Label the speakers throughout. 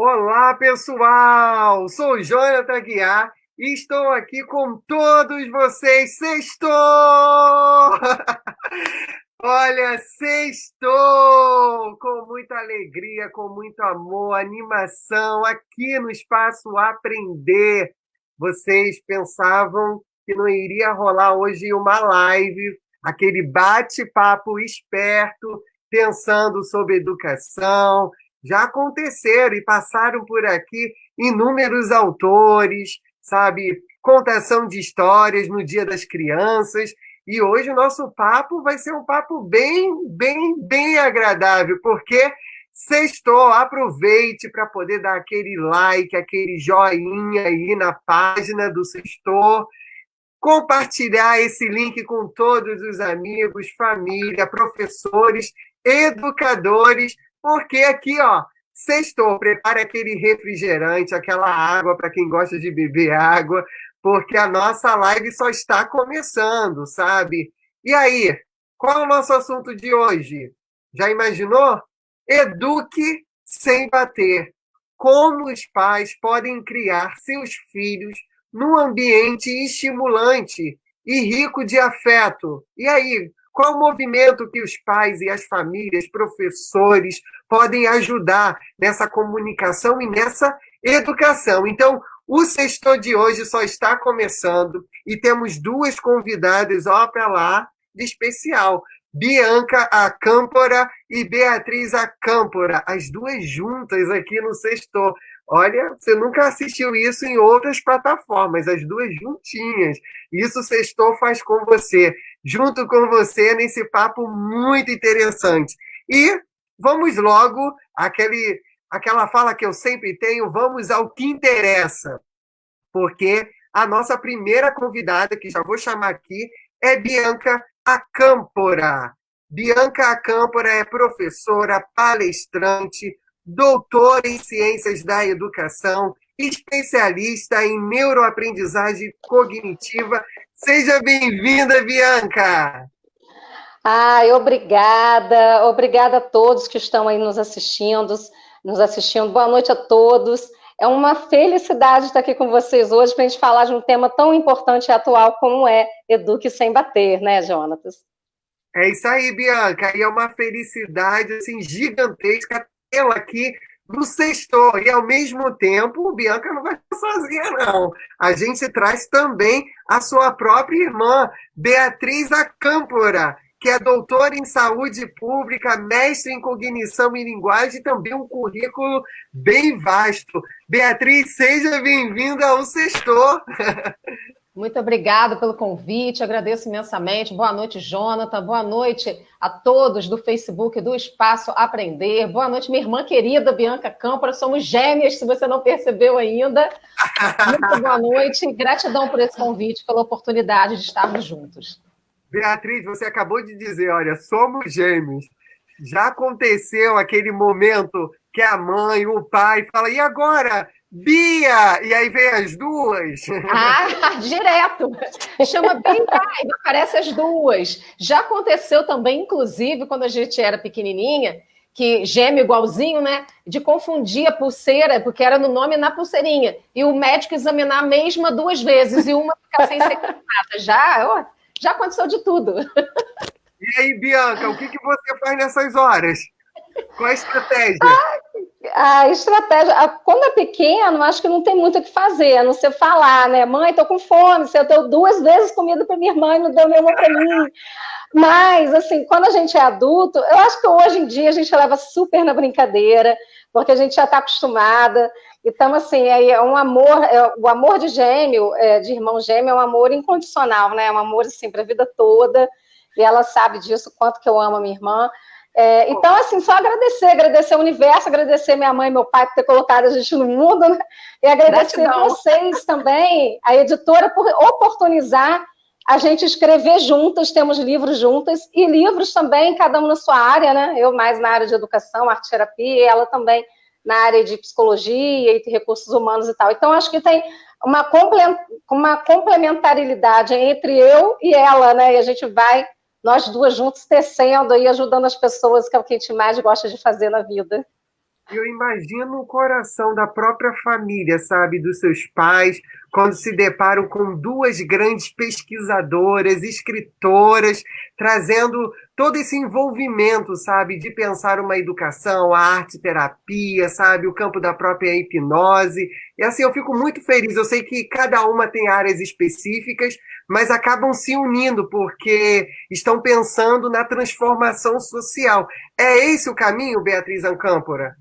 Speaker 1: Olá, pessoal! Sou o Jonathan Aguiar e estou aqui com todos vocês. Sextou! Olha, sextou! Com muita alegria, com muito amor, animação, aqui no Espaço Aprender. Vocês pensavam que não iria rolar hoje uma live, aquele bate-papo esperto, pensando sobre educação. Já aconteceram e passaram por aqui inúmeros autores, sabe? Contação de histórias no Dia das Crianças. E hoje o nosso papo vai ser um papo bem agradável, porque sextou, aproveite para poder dar aquele like, aquele joinha aí na página do Sextou, compartilhar esse link com todos os amigos, família, professores, educadores, porque aqui, ó, sextou, prepare aquele refrigerante, aquela água para quem gosta de beber água, porque a nossa live só está começando, sabe? E aí, qual é o nosso assunto de hoje? Já imaginou? Eduque sem bater. Como os pais podem criar seus filhos num ambiente estimulante e rico de afeto. E aí, qual o movimento que os pais e as famílias, professores, podem ajudar nessa comunicação e nessa educação? Então, o Sextou de hoje só está começando e temos duas convidadas, ó, para lá, de especial. Bianca Acâmpora e Beatriz Acâmpora, as duas juntas aqui no Sextou. Olha, você nunca assistiu isso em outras plataformas, as duas juntinhas. Isso o Sextou faz com você, junto com você, nesse papo muito interessante. E vamos logo, aquela fala que eu sempre tenho, vamos ao que interessa. Porque a nossa primeira convidada, que já vou chamar aqui, é Bianca Acâmpora. Bianca Acâmpora é professora, palestrante, doutora em Ciências da Educação, especialista em neuroaprendizagem cognitiva. Seja bem-vinda, Bianca!
Speaker 2: Ai, obrigada, obrigada a todos que estão aí nos assistindo. Boa noite a todos. É uma felicidade estar aqui com vocês hoje para a gente falar de um tema tão importante e atual como é Eduque Sem Bater, né, Jonatas?
Speaker 1: É isso aí, Bianca. E é uma felicidade assim, gigantesca tê-la aqui no Sextou. E, ao mesmo tempo, Bianca não vai estar sozinha, não. A gente traz também a sua própria irmã, Beatriz Acâmpora, que é doutora em saúde pública, mestre em cognição e linguagem, e também um currículo bem vasto. Beatriz, seja bem-vinda ao Sextou.
Speaker 3: Muito obrigada pelo convite, agradeço imensamente. Boa noite, Jonathan. Boa noite a todos do Facebook do Espaço Aprender. Boa noite, minha irmã querida Bianca Câmpora. Somos gêmeas, se você não percebeu ainda. Muito boa noite. Gratidão por esse convite, pela oportunidade de estarmos juntos.
Speaker 1: Beatriz, você acabou de dizer, olha, somos gêmeos. Já aconteceu aquele momento que a mãe, o pai fala, e agora? Bia! E aí vem as duas.
Speaker 3: Ah, direto. Chama Bia e aparece as duas. Já aconteceu também, inclusive, quando a gente era pequenininha, que gêmeo igualzinho, né? De confundir a pulseira, porque era no nome na pulseirinha. E o médico examinar a mesma duas vezes e uma ficar sem ser tratada. Já aconteceu de tudo.
Speaker 1: E aí, Bianca, o que você faz nessas horas? Qual a estratégia?
Speaker 2: A estratégia, quando é pequeno, acho que não tem muito o que fazer, a não ser falar, né? Mãe, tô com fome, você deu 2 vezes comida para minha irmã e não deu nenhuma para mim. Mas, assim, quando a gente é adulto, eu acho que hoje em dia a gente leva super na brincadeira, porque a gente já está acostumada. Então, assim, é um amor, o amor de gêmeo, de irmão gêmeo, é um amor incondicional, né? É um amor, assim, para a vida toda. E ela sabe disso, quanto que eu amo a minha irmã. Então, assim, só agradecer ao universo, agradecer minha mãe e meu pai por ter colocado a gente no mundo, né? E agradecer a vocês também, a editora, por oportunizar a gente escrever juntas, temos livros juntas, e livros também, cada um na sua área, né? Eu mais na área de educação, arte-terapia, e ela também na área de psicologia e de recursos humanos e tal. Então, acho que tem uma complementaridade entre eu e ela, né? E a gente vai, nós duas juntos, tecendo e ajudando as pessoas, que é o que a gente mais gosta de fazer na vida.
Speaker 1: Eu imagino o coração da própria família, sabe, dos seus pais, quando se deparam com duas grandes pesquisadoras, escritoras, trazendo todo esse envolvimento, sabe, de pensar uma educação, a arte-terapia, sabe, o campo da própria hipnose. E assim, eu fico muito feliz. Eu sei que cada uma tem áreas específicas, mas acabam se unindo porque estão pensando na transformação social. É esse o caminho, Beatriz Ancâmpora?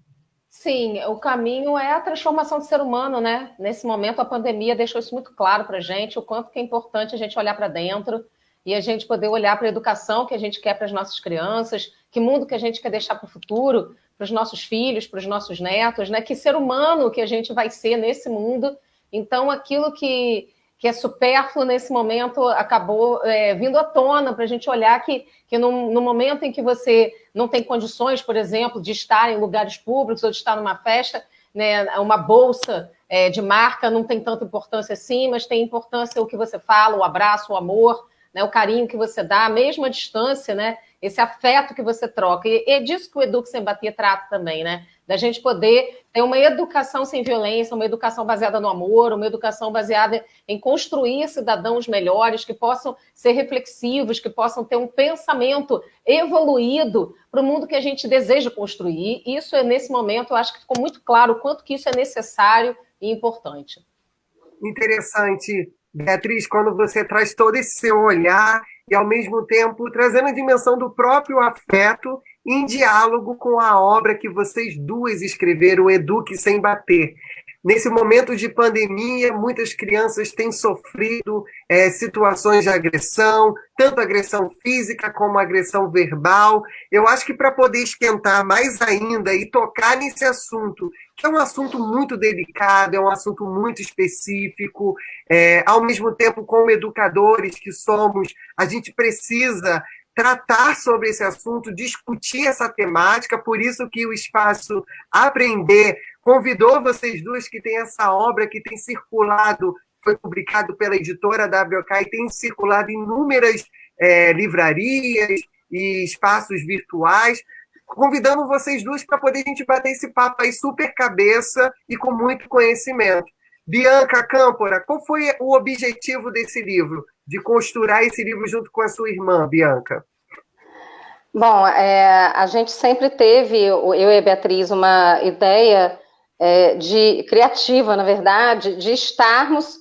Speaker 3: Sim, o caminho é a transformação do ser humano, né? Nesse momento, a pandemia deixou isso muito claro para a gente, o quanto que é importante a gente olhar para dentro e a gente poder olhar para a educação que a gente quer para as nossas crianças, que mundo que a gente quer deixar para o futuro, para os nossos filhos, para os nossos netos, né? Que ser humano que a gente vai ser nesse mundo. Então, aquilo que é supérfluo nesse momento acabou vindo à tona para a gente olhar que no momento em que você não tem condições, por exemplo, de estar em lugares públicos ou de estar numa festa, né, uma bolsa de marca não tem tanta importância assim, mas tem importância o que você fala, o abraço, o amor, né, o carinho que você dá, mesmo à distância, né, esse afeto que você troca. E é disso que o Eduque Sem Bater trata também, né? Da gente poder ter uma educação sem violência, uma educação baseada no amor, uma educação baseada em construir cidadãos melhores, que possam ser reflexivos, que possam ter um pensamento evoluído para o mundo que a gente deseja construir. Isso nesse momento, eu acho que ficou muito claro o quanto que isso é necessário e importante.
Speaker 1: Interessante, Beatriz, quando você traz todo esse seu olhar e, ao mesmo tempo, trazendo a dimensão do próprio afeto em diálogo com a obra que vocês duas escreveram, Eduque Sem Bater. Nesse momento de pandemia, muitas crianças têm sofrido situações de agressão, tanto agressão física como agressão verbal. Eu acho que para poder esquentar mais ainda e tocar nesse assunto, que é um assunto muito delicado, é um assunto muito específico, ao mesmo tempo, como educadores que somos, a gente precisa tratar sobre esse assunto, discutir essa temática, por isso que o Espaço Aprender convidou vocês duas que têm essa obra que tem circulado, foi publicado pela editora WK e tem circulado em inúmeras livrarias e espaços virtuais, convidando vocês duas para poder a gente bater esse papo aí super cabeça e com muito conhecimento. Bianca Câmpora, qual foi o objetivo desse livro? De costurar esse livro junto com a sua irmã, Bianca?
Speaker 2: Bom, a gente sempre teve, eu e a Beatriz, uma ideia criativa, na verdade, de estarmos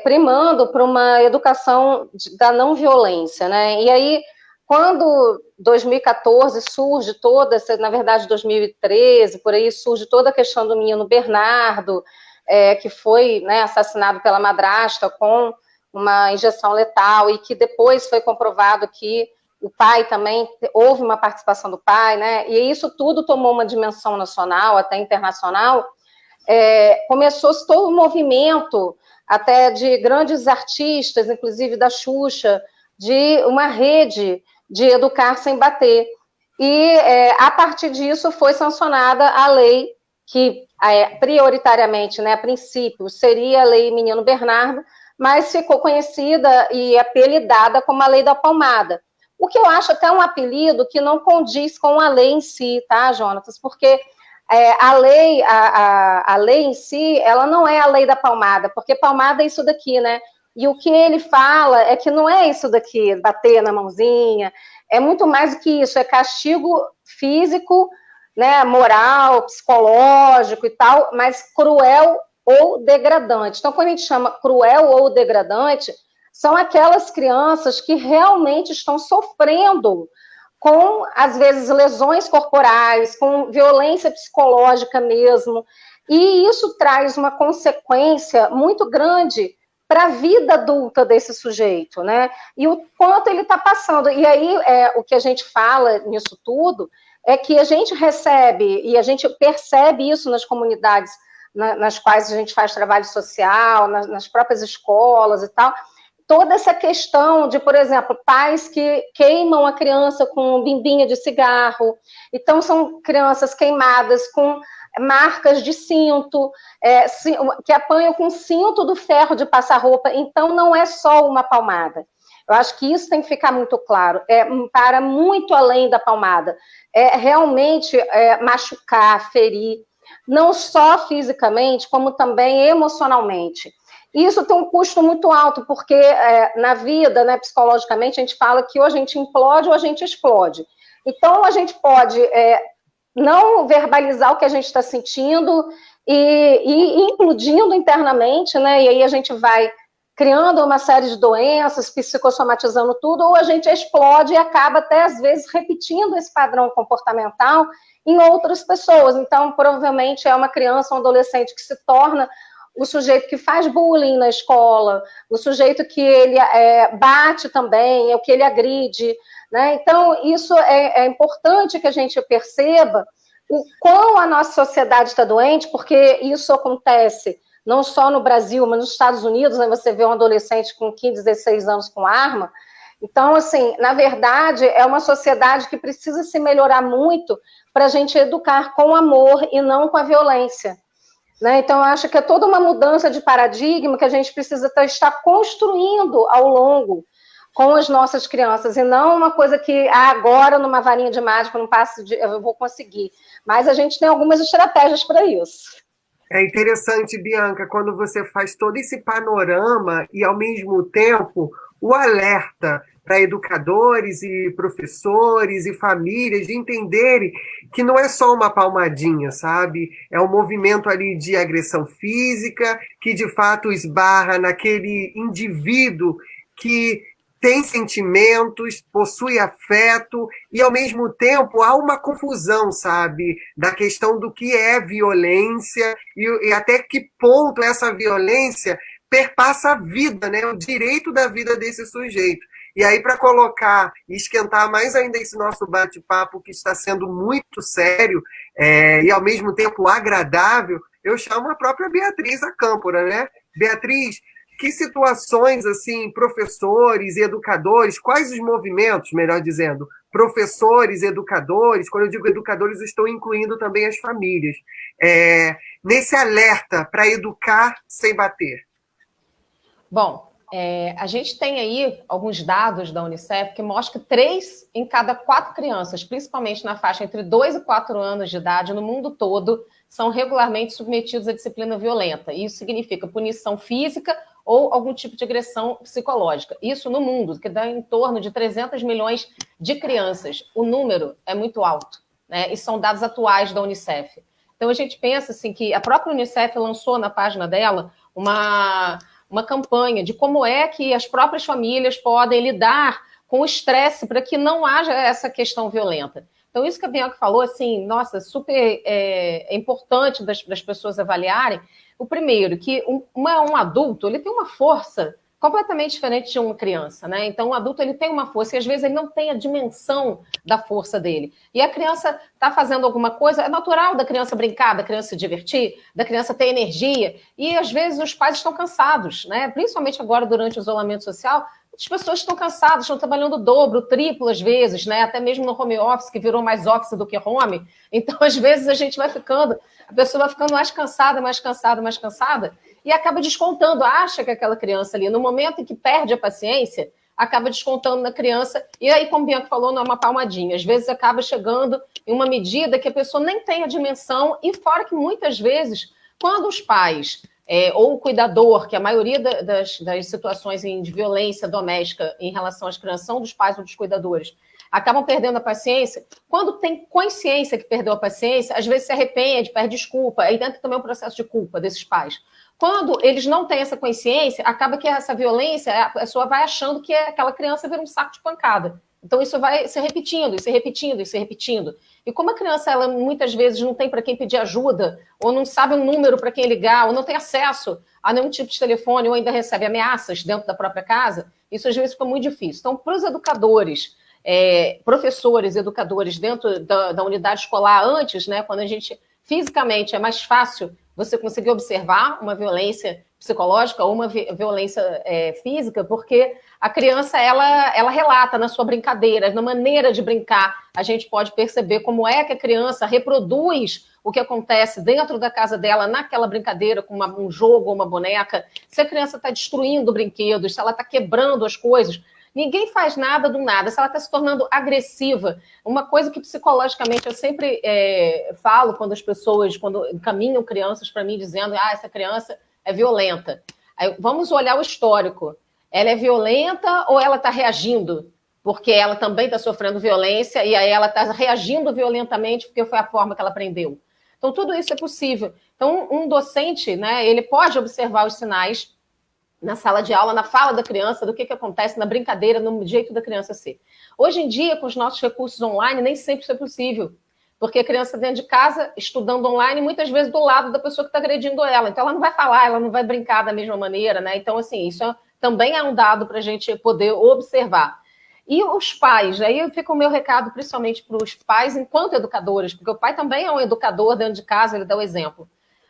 Speaker 2: primando para uma educação da não violência, né? E aí, quando 2014 surge toda, na verdade 2013, por aí surge toda a questão do menino Bernardo, que foi, né, assassinado pela madrasta com uma injeção letal e que depois foi comprovado que o pai também, houve uma participação do pai, né? E isso tudo tomou uma dimensão nacional, até internacional. Começou-se todo um movimento, até de grandes artistas, inclusive da Xuxa, de uma rede de educar sem bater. E, a partir disso, foi sancionada a lei que, prioritariamente, né, a princípio, seria a Lei Menino Bernardo, mas ficou conhecida e apelidada como a Lei da Palmada. O que eu acho até um apelido que não condiz com a lei em si, tá, Jonatas? Porque a lei em si, ela não é a lei da palmada, porque palmada é isso daqui, né? E o que ele fala é que não é isso daqui, bater na mãozinha, é muito mais do que isso, é castigo físico, né, moral, psicológico e tal, mas cruel ou degradante. Então, quando a gente chama cruel ou degradante, são aquelas crianças que realmente estão sofrendo com, às vezes, lesões corporais, com violência psicológica mesmo, e isso traz uma consequência muito grande para a vida adulta desse sujeito, né? E o quanto ele está passando. E aí, o que a gente fala nisso tudo é que a gente recebe, e a gente percebe isso nas comunidades nas quais a gente faz trabalho social, nas próprias escolas e tal, toda essa questão de, por exemplo, pais que queimam a criança com bimbinha de cigarro, então são crianças queimadas com marcas de cinto, que apanham com cinto do ferro de passar roupa, então não é só uma palmada. Eu acho que isso tem que ficar muito claro. Para muito além da palmada. Realmente machucar, ferir, não só fisicamente, como também emocionalmente. Isso tem um custo muito alto, porque na vida, né, psicologicamente, a gente fala que ou a gente implode ou a gente explode. Então, a gente pode não verbalizar o que a gente está sentindo e implodindo internamente, né? E aí a gente vai criando uma série de doenças, psicossomatizando tudo, ou a gente explode e acaba até, às vezes, repetindo esse padrão comportamental em outras pessoas. Então, provavelmente, é uma criança, um adolescente que se torna o sujeito que faz bullying na escola, o sujeito que ele bate também, é o que ele agride, né? Então, isso é importante que a gente perceba o quão a nossa sociedade está doente, porque isso acontece não só no Brasil, mas nos Estados Unidos, né, você vê um adolescente com 15, 16 anos com arma. Então, assim, na verdade, é uma sociedade que precisa se melhorar muito para a gente educar com amor e não com a violência. Né? Então, eu acho que é toda uma mudança de paradigma que a gente precisa estar construindo ao longo com as nossas crianças, e não uma coisa que agora, numa varinha de mágica, num passe eu vou conseguir. Mas a gente tem algumas estratégias para isso.
Speaker 1: É interessante, Bianca, quando você faz todo esse panorama e, ao mesmo tempo, o alerta para educadores e professores e famílias de entenderem que não é só uma palmadinha, sabe? É um movimento ali de agressão física que, de fato, esbarra naquele indivíduo que tem sentimentos, possui afeto e, ao mesmo tempo, há uma confusão, sabe? Da questão do que é violência e até que ponto essa violência perpassa a vida, né? O direito da vida desse sujeito. E aí, para colocar e esquentar mais ainda esse nosso bate-papo, que está sendo muito sério e, ao mesmo tempo, agradável, eu chamo a própria Beatriz Acâmpora, né? Beatriz, que situações, assim, professores e educadores, quais os movimentos, melhor dizendo, professores, educadores, quando eu digo educadores, estou incluindo também as famílias, nesse alerta para educar sem bater?
Speaker 3: Bom, a gente tem aí alguns dados da Unicef que mostram que 3 em cada 4 crianças, principalmente na faixa entre 2 e 4 anos de idade, no mundo todo, são regularmente submetidos à disciplina violenta. Isso significa punição física ou algum tipo de agressão psicológica. Isso no mundo, que dá em torno de 300 milhões de crianças. O número é muito alto, né? E são dados atuais da Unicef. Então, a gente pensa assim, que a própria Unicef lançou na página dela uma campanha de como é que as próprias famílias podem lidar com o estresse para que não haja essa questão violenta. Então, isso que a Bianca falou, assim, nossa, super importante das pessoas avaliarem. O primeiro, que um adulto, ele tem uma força completamente diferente de uma criança, né? Então, o adulto, ele tem uma força e, às vezes, ele não tem a dimensão da força dele. E a criança está fazendo alguma coisa, é natural da criança brincar, da criança se divertir, da criança ter energia. E, às vezes, os pais estão cansados, né? Principalmente agora, durante o isolamento social, as pessoas estão cansadas, estão trabalhando o dobro, o triplo, às vezes, né? Até mesmo no home office, que virou mais office do que home. Então, às vezes, a gente vai ficando, a pessoa vai ficando mais cansada, e acaba descontando, acha que aquela criança ali, no momento em que perde a paciência, acaba descontando na criança, e aí, como o Bianca falou, não é uma palmadinha. Às vezes, acaba chegando em uma medida que a pessoa nem tem a dimensão, e fora que, muitas vezes, quando os pais... ou o cuidador, que a maioria das situações de violência doméstica em relação às crianças são dos pais ou dos cuidadores, acabam perdendo a paciência. Quando tem consciência que perdeu a paciência, às vezes se arrepende, pede desculpa, aí dentro também é um processo de culpa desses pais. Quando eles não têm essa consciência, acaba que essa violência, a pessoa vai achando que aquela criança vira um saco de pancada. Então isso vai se repetindo, e se repetindo, e se repetindo. E como a criança, ela muitas vezes não tem para quem pedir ajuda, ou não sabe um número para quem ligar, ou não tem acesso a nenhum tipo de telefone, ou ainda recebe ameaças dentro da própria casa, isso às vezes fica muito difícil. Então, para os educadores, professores, educadores dentro da unidade escolar antes, né, quando a gente fisicamente é mais fácil você conseguir observar uma violência psicológica ou uma violência física, porque a criança, ela relata na sua brincadeira, na maneira de brincar, a gente pode perceber como é que a criança reproduz o que acontece dentro da casa dela, naquela brincadeira, com um jogo ou uma boneca, se a criança está destruindo brinquedos, se ela está quebrando as coisas. Ninguém faz nada do nada. Se ela está se tornando agressiva, uma coisa que psicologicamente eu sempre falo quando as pessoas, quando encaminham crianças para mim dizendo, essa criança é violenta. Aí, vamos olhar o histórico. Ela é violenta ou ela está reagindo? Porque ela também está sofrendo violência e aí ela está reagindo violentamente porque foi a forma que ela aprendeu. Então, tudo isso é possível. Então, um docente, né, ele pode observar os sinais na sala de aula, na fala da criança, do que acontece na brincadeira, no jeito da criança ser. Hoje em dia, com os nossos recursos online, nem sempre isso é possível. Porque a criança dentro de casa, estudando online, muitas vezes do lado da pessoa que está agredindo ela. Então, ela não vai falar, ela não vai brincar da mesma maneira, né? Então, assim, isso também é um dado para a gente poder observar. E os pais, aí fica o meu recado principalmente para os pais enquanto educadores, porque o pai também é um educador dentro de casa, ele dá o exemplo.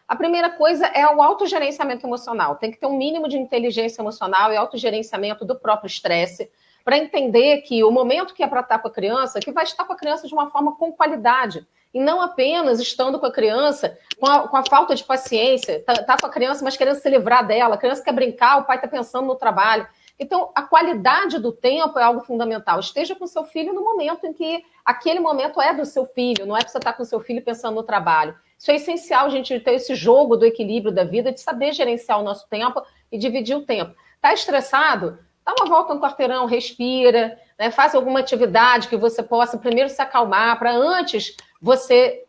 Speaker 3: A primeira coisa é o autogerenciamento emocional. Tem que ter um mínimo de inteligência emocional e autogerenciamento do próprio estresse, para entender que o momento que é para estar com a criança, que vai estar com a criança de uma forma com qualidade, e não apenas estando com a criança com a falta de paciência, tá com a criança, mas querendo se livrar dela, a criança quer brincar, o pai está pensando no trabalho. Então, a qualidade do tempo é algo fundamental. Esteja com seu filho no momento em que aquele momento é do seu filho, não é para você estar com seu filho pensando no trabalho. Isso é essencial, a gente ter esse jogo do equilíbrio da vida, de saber gerenciar o nosso tempo e dividir o tempo. Está estressado? Dá uma volta no quarteirão, respira, né? Faz alguma atividade que você possa primeiro se acalmar, para antes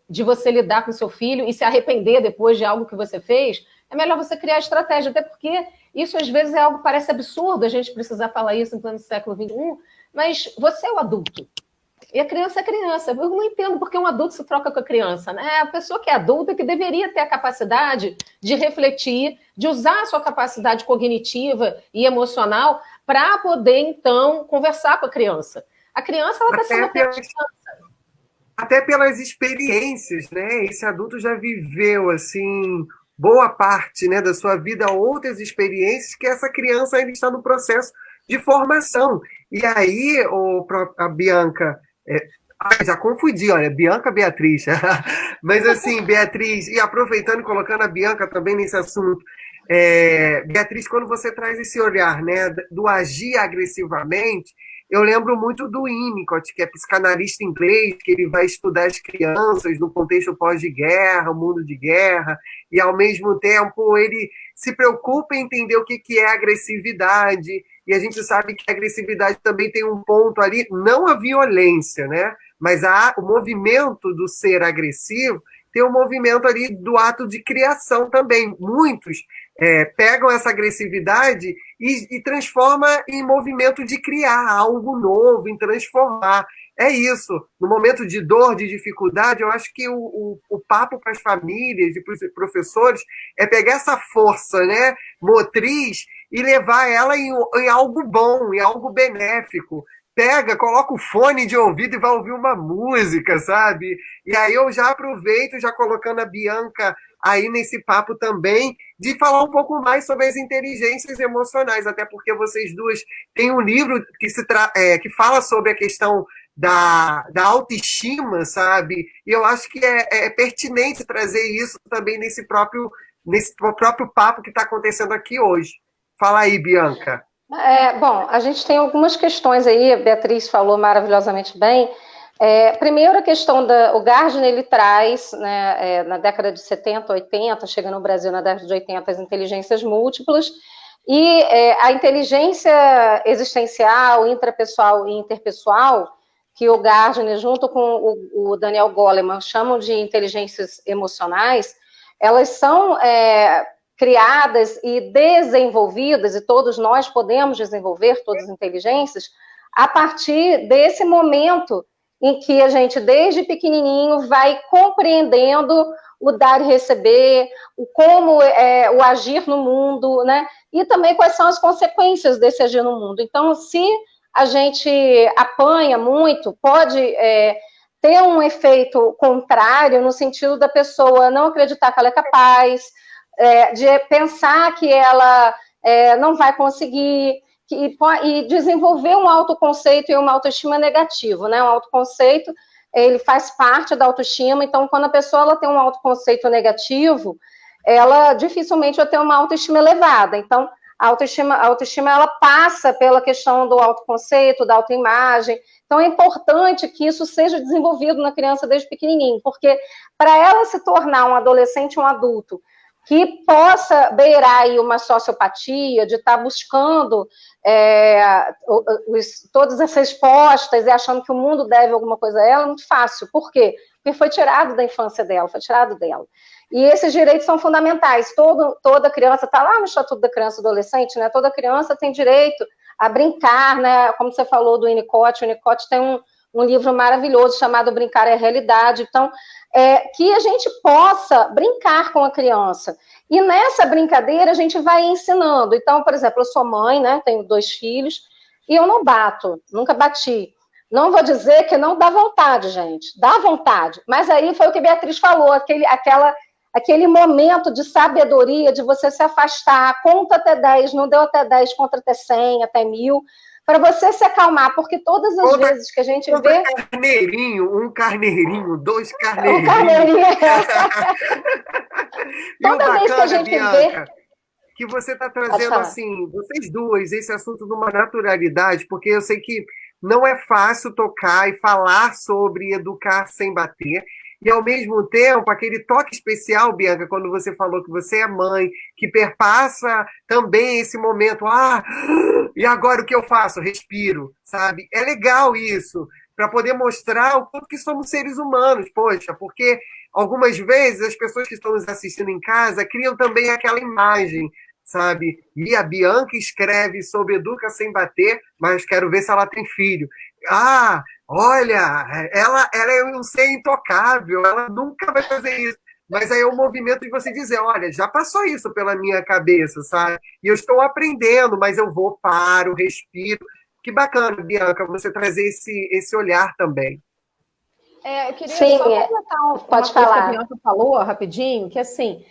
Speaker 3: de você lidar com seu filho e se arrepender depois de algo que você fez, é melhor você criar estratégia, até porque isso às vezes é algo que parece absurdo a gente precisar falar isso em pleno século XXI, mas você é o adulto. E a criança é criança. Eu não entendo porque um adulto se troca com a criança, né? A pessoa que é adulta que deveria ter a capacidade de refletir, de usar a sua capacidade cognitiva e emocional para poder, então, conversar com a criança. A criança, ela está sendo apenas criança.
Speaker 1: Até pelas experiências, né? Esse adulto já viveu, assim, boa parte, né, da sua vida, outras experiências que essa criança ainda está no processo de formação. E aí, a Bianca... já confundi, olha, Bianca, Beatriz. Mas assim, Beatriz, e aproveitando e colocando a Bianca também nesse assunto, Beatriz, quando você traz esse olhar, né, do agir agressivamente, eu lembro muito do Winnicott, que é psicanalista inglês, que ele vai estudar as crianças no contexto pós-guerra, o mundo de guerra, e ao mesmo tempo ele se preocupa em entender o que é agressividade, e a gente sabe que a agressividade também tem um ponto ali, não a violência, né? Mas o movimento do ser agressivo tem um movimento ali do ato de criação também. Muitos pegam essa agressividade e transforma em movimento de criar algo novo, em transformar. É isso. No momento de dor, de dificuldade, eu acho que o papo para as famílias e para os professores é pegar essa força, né, motriz e levar ela em algo bom, em algo benéfico. Pega, coloca o fone de ouvido e vai ouvir uma música, sabe? E aí eu já aproveito, já colocando a Bianca aí nesse papo também, de falar um pouco mais sobre as inteligências emocionais, até porque vocês duas têm um livro que fala sobre a questão da autoestima, sabe? E eu acho que é pertinente trazer isso também nesse próprio papo que está acontecendo aqui hoje. Fala aí, Bianca.
Speaker 2: Bom, a gente tem algumas questões aí, a Beatriz falou maravilhosamente bem. Primeiro, a questão o Gardner, ele traz, né, na década de 70, 80, chega no Brasil na década de 80, as inteligências múltiplas, e a inteligência existencial, intrapessoal e interpessoal, que o Gardner, junto com o Daniel Goleman, chamam de inteligências emocionais, elas são criadas e desenvolvidas, e todos nós podemos desenvolver todas as inteligências, a partir desse momento em que a gente, desde pequenininho, vai compreendendo o dar e receber, como o agir no mundo, né? E também quais são as consequências desse agir no mundo. Então, se a gente apanha muito, pode ter um efeito contrário, no sentido da pessoa não acreditar que ela é capaz, de pensar que ela não vai conseguir, e desenvolver um autoconceito e uma autoestima negativo, né? Um autoconceito, ele faz parte da autoestima, então quando a pessoa ela tem um autoconceito negativo, ela dificilmente vai ter uma autoestima elevada. Então, A autoestima ela passa pela questão do autoconceito, da autoimagem. Então, é importante que isso seja desenvolvido na criança desde pequenininho, porque para ela se tornar um adolescente, um adulto, que possa beirar aí uma sociopatia, de estar buscando todas essas respostas e achando que o mundo deve alguma coisa a ela, é muito fácil. Por quê? Porque foi tirado da infância dela, foi tirado dela. E esses direitos são fundamentais. Toda criança, está lá no Estatuto da Criança e do Adolescente, né? Toda criança tem direito a brincar, né? Como você falou do Winnicott, o Winnicott tem um livro maravilhoso chamado Brincar é Realidade. Então, que a gente possa brincar com a criança. E nessa brincadeira a gente vai ensinando. Então, por exemplo, eu sou mãe, né? Tenho 2 filhos, e eu não bato, nunca bati. Não vou dizer que não dá vontade, gente. Dá vontade. Mas aí foi o que a Beatriz falou, aquele momento de sabedoria, de você se afastar, conta até 10, não deu até 10, conta até 100, até 1000, para você se acalmar, porque todas as vezes que a gente vê...
Speaker 1: Um carneirinho, 2 carneirinhos.
Speaker 2: Um carneirinho.
Speaker 1: Toda vez que a gente Bianca, vê... que você está trazendo, assim, vocês duas, esse assunto de uma naturalidade, porque eu sei que não é fácil tocar e falar sobre educar sem bater, e, ao mesmo tempo, aquele toque especial, Bianca, quando você falou que você é mãe, que perpassa também esse momento, e agora o que eu faço? Respiro, sabe? É legal isso, para poder mostrar o quanto que somos seres humanos, poxa, porque algumas vezes as pessoas que estão nos assistindo em casa criam também aquela imagem, sabe? E a Bianca escreve sobre Educa Sem Bater, mas quero ver se ela tem filho. Olha, ela é um ser intocável, ela nunca vai fazer isso. Mas aí é o movimento de você dizer, olha, já passou isso pela minha cabeça, sabe? E eu estou aprendendo, mas eu paro, respiro. Que bacana, Bianca, você trazer esse olhar também.
Speaker 3: Eu queria só completar
Speaker 2: pode falar.
Speaker 3: Que a Bianca falou rapidinho, que assim,